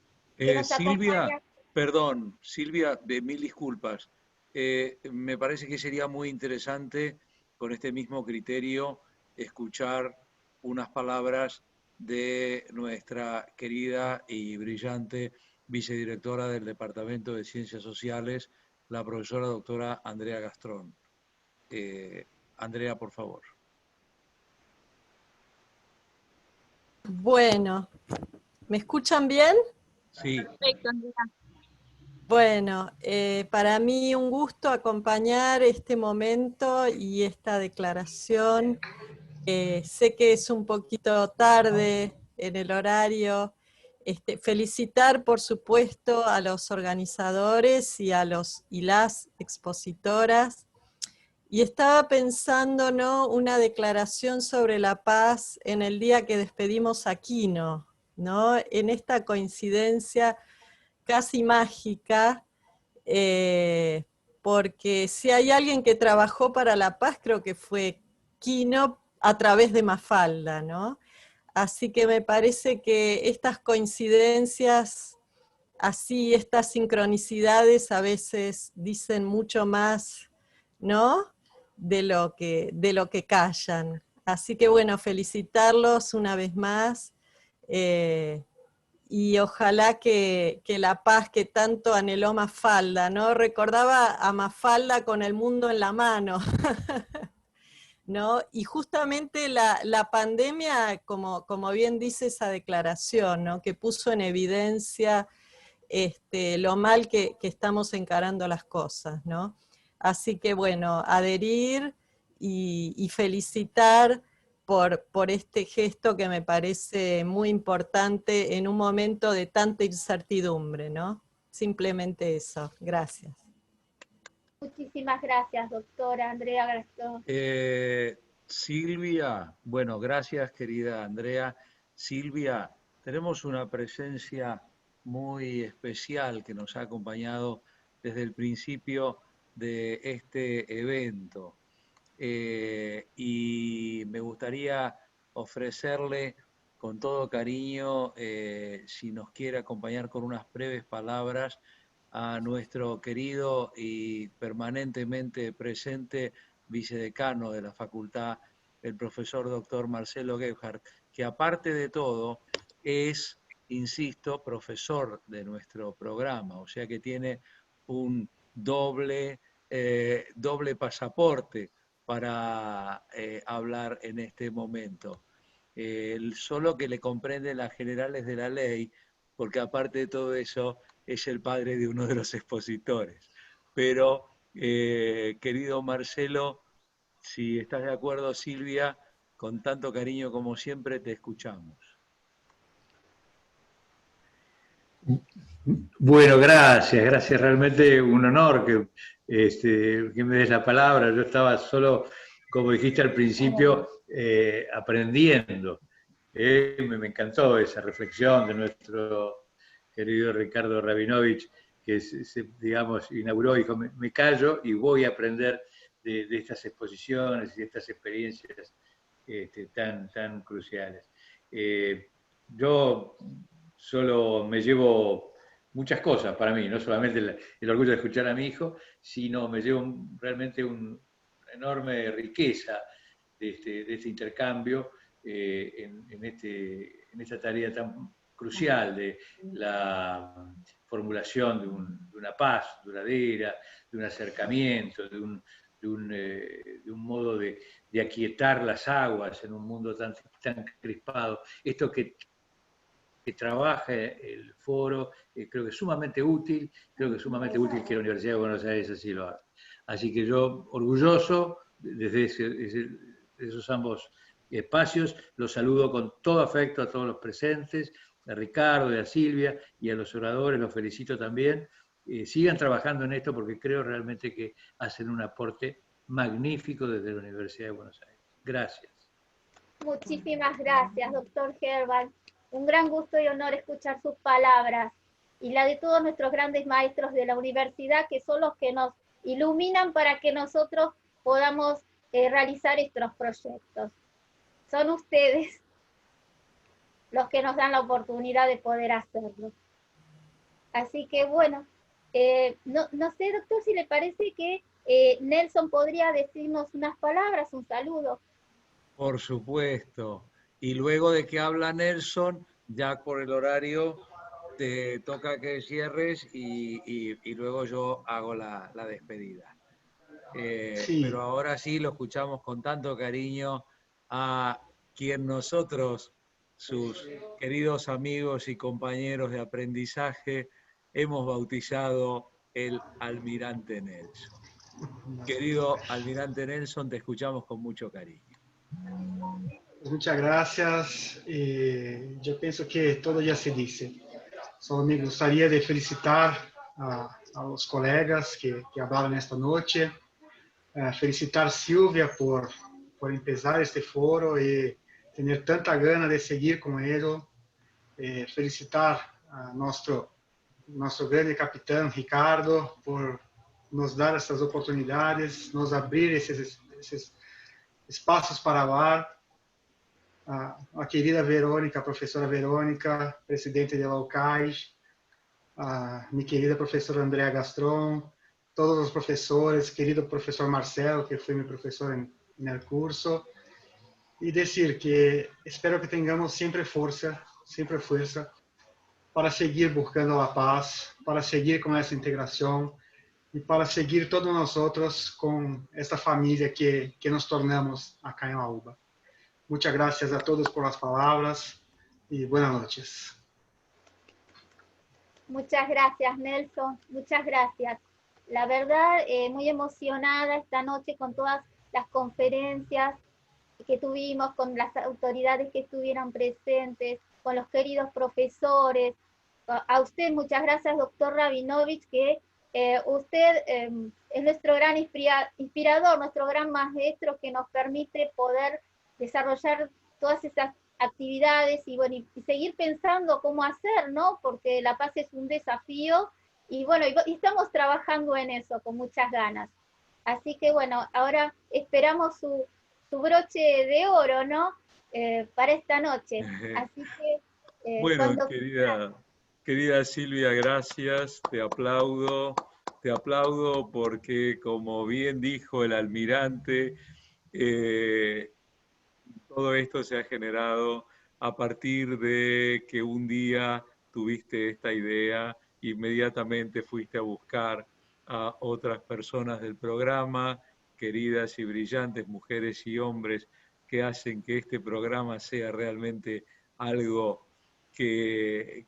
Silvia, perdón, Silvia, mil disculpas. Me parece que sería muy interesante, con este mismo criterio, escuchar unas palabras de nuestra querida y brillante vicedirectora del Departamento de Ciencias Sociales, la profesora doctora Andrea Gastrón. Andrea, por favor. Bueno, ¿me escuchan bien? Sí. Perfecto, Andrea. Bueno, para mí un gusto acompañar este momento y esta declaración. Sé que es un poquito tarde en el horario. Felicitar, por supuesto, a los organizadores y a los y las expositoras. Y estaba pensando, ¿no?, una declaración sobre la paz en el día que despedimos a Quino, ¿no?, en esta coincidencia casi mágica, porque si hay alguien que trabajó para la paz, creo que fue Quino a través de Mafalda, ¿no? Así que me parece que estas coincidencias, así, estas sincronicidades a veces dicen mucho más, ¿no?, de lo que callan. Así que bueno, felicitarlos una vez más, y ojalá que la paz que tanto anheló Mafalda, ¿no? Recordaba a Mafalda con el mundo en la mano, ¿no? Y justamente la pandemia, como bien dice esa declaración, ¿no?, que puso en evidencia lo mal que estamos encarando las cosas, ¿no? Así que bueno, adherir y felicitar por este gesto que me parece muy importante en un momento de tanta incertidumbre, ¿no? Simplemente eso. Gracias. Muchísimas gracias, doctora Andrea Gastrón. Silvia, bueno, gracias querida Andrea. Silvia, tenemos una presencia muy especial que nos ha acompañado desde el principio de este evento. Y me gustaría ofrecerle con todo cariño, si nos quiere acompañar con unas breves palabras, a nuestro querido y permanentemente presente vicedecano de la facultad, el profesor doctor Marcelo Gebhardt, que aparte de todo es, insisto, profesor de nuestro programa, o sea que tiene un doble pasaporte para hablar en este momento. Solo que le comprenden las generales de la ley, porque aparte de todo eso, es el padre de uno de los expositores. Pero, querido Marcelo, si estás de acuerdo, Silvia, con tanto cariño como siempre, te escuchamos. Bueno, gracias, realmente un honor que me des la palabra. Yo estaba solo, como dijiste al principio, aprendiendo. Me encantó esa reflexión de nuestro querido Ricardo Rabinovich, que digamos, inauguró y dijo, me callo y voy a aprender de estas exposiciones y de estas experiencias tan cruciales. Yo solo me llevo muchas cosas para mí, no solamente el orgullo de escuchar a mi hijo, sino me llevo realmente una enorme riqueza de este intercambio en esta tarea tan crucial de la formulación de una paz duradera, de un acercamiento, de un modo de aquietar las aguas en un mundo tan crispado. Esto que trabaja el foro, creo que es sumamente útil, que la Universidad de Buenos Aires así lo haga. Así que yo, orgulloso, desde esos ambos espacios. Los saludo con todo afecto a todos los presentes, a Ricardo, a Silvia y a los oradores, los felicito también. Sigan trabajando en esto porque creo realmente que hacen un aporte magnífico desde la Universidad de Buenos Aires. Gracias. Muchísimas gracias, doctor Herbal. Un gran gusto y honor escuchar sus palabras y la de todos nuestros grandes maestros de la universidad, que son los que nos iluminan para que nosotros podamos realizar estos proyectos. Son ustedes los que nos dan la oportunidad de poder hacerlo. Así que bueno, no sé, doctor, si le parece que Nelson podría decirnos unas palabras, un saludo. Por supuesto. Y luego de que habla Nelson, ya por el horario, te toca que cierres y luego yo hago la despedida. Sí. Pero ahora sí lo escuchamos con tanto cariño a quien nosotros, sus queridos amigos y compañeros de aprendizaje, hemos bautizado el Almirante Nelson. Querido Almirante Nelson, te escuchamos con mucho cariño. Muchas gracias. Yo pienso que todo ya se dice. Solo me gustaría de felicitar a los colegas que hablaron esta noche. Felicitar a Silvia por empezar este foro y tener tanta gana de seguir con ello. Felicitar a nuestro grande capitán Ricardo por nos dar estas oportunidades, nos abrir esses espaços para hablar. A querida Verônica, a professora Verônica, presidente da UCAIS, a minha querida professora Andrea Gastron, todos os professores, querido professor Marcelo, que foi meu professor no curso, e dizer que espero que tenhamos sempre força para seguir buscando a paz, para seguir com essa integração e para seguir todos nós outros com esta família que nos tornamos acá em La UBA. Muchas gracias a todos por las palabras y buenas noches. Muchas gracias, Nelson. Muchas gracias. La verdad, muy emocionada esta noche con todas las conferencias que tuvimos, con las autoridades que estuvieron presentes, con los queridos profesores. A usted, muchas gracias, doctor Rabinovich, que usted es nuestro gran inspirador, nuestro gran maestro que nos permite poder desarrollar todas esas actividades y, bueno, y seguir pensando cómo hacer, ¿no? Porque la paz es un desafío y bueno, y estamos trabajando en eso con muchas ganas. Así que bueno, ahora esperamos su broche de oro, ¿no? Para esta noche. Así que... bueno, querida Silvia, gracias, te aplaudo porque como bien dijo el almirante, todo esto se ha generado a partir de que un día tuviste esta idea, inmediatamente fuiste a buscar a otras personas del programa, queridas y brillantes mujeres y hombres que hacen que este programa sea realmente algo que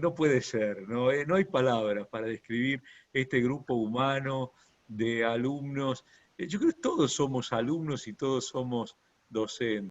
no puede ser, ¿no? No hay palabras para describir este grupo humano de alumnos. Yo creo que todos somos alumnos y todos somos docentes.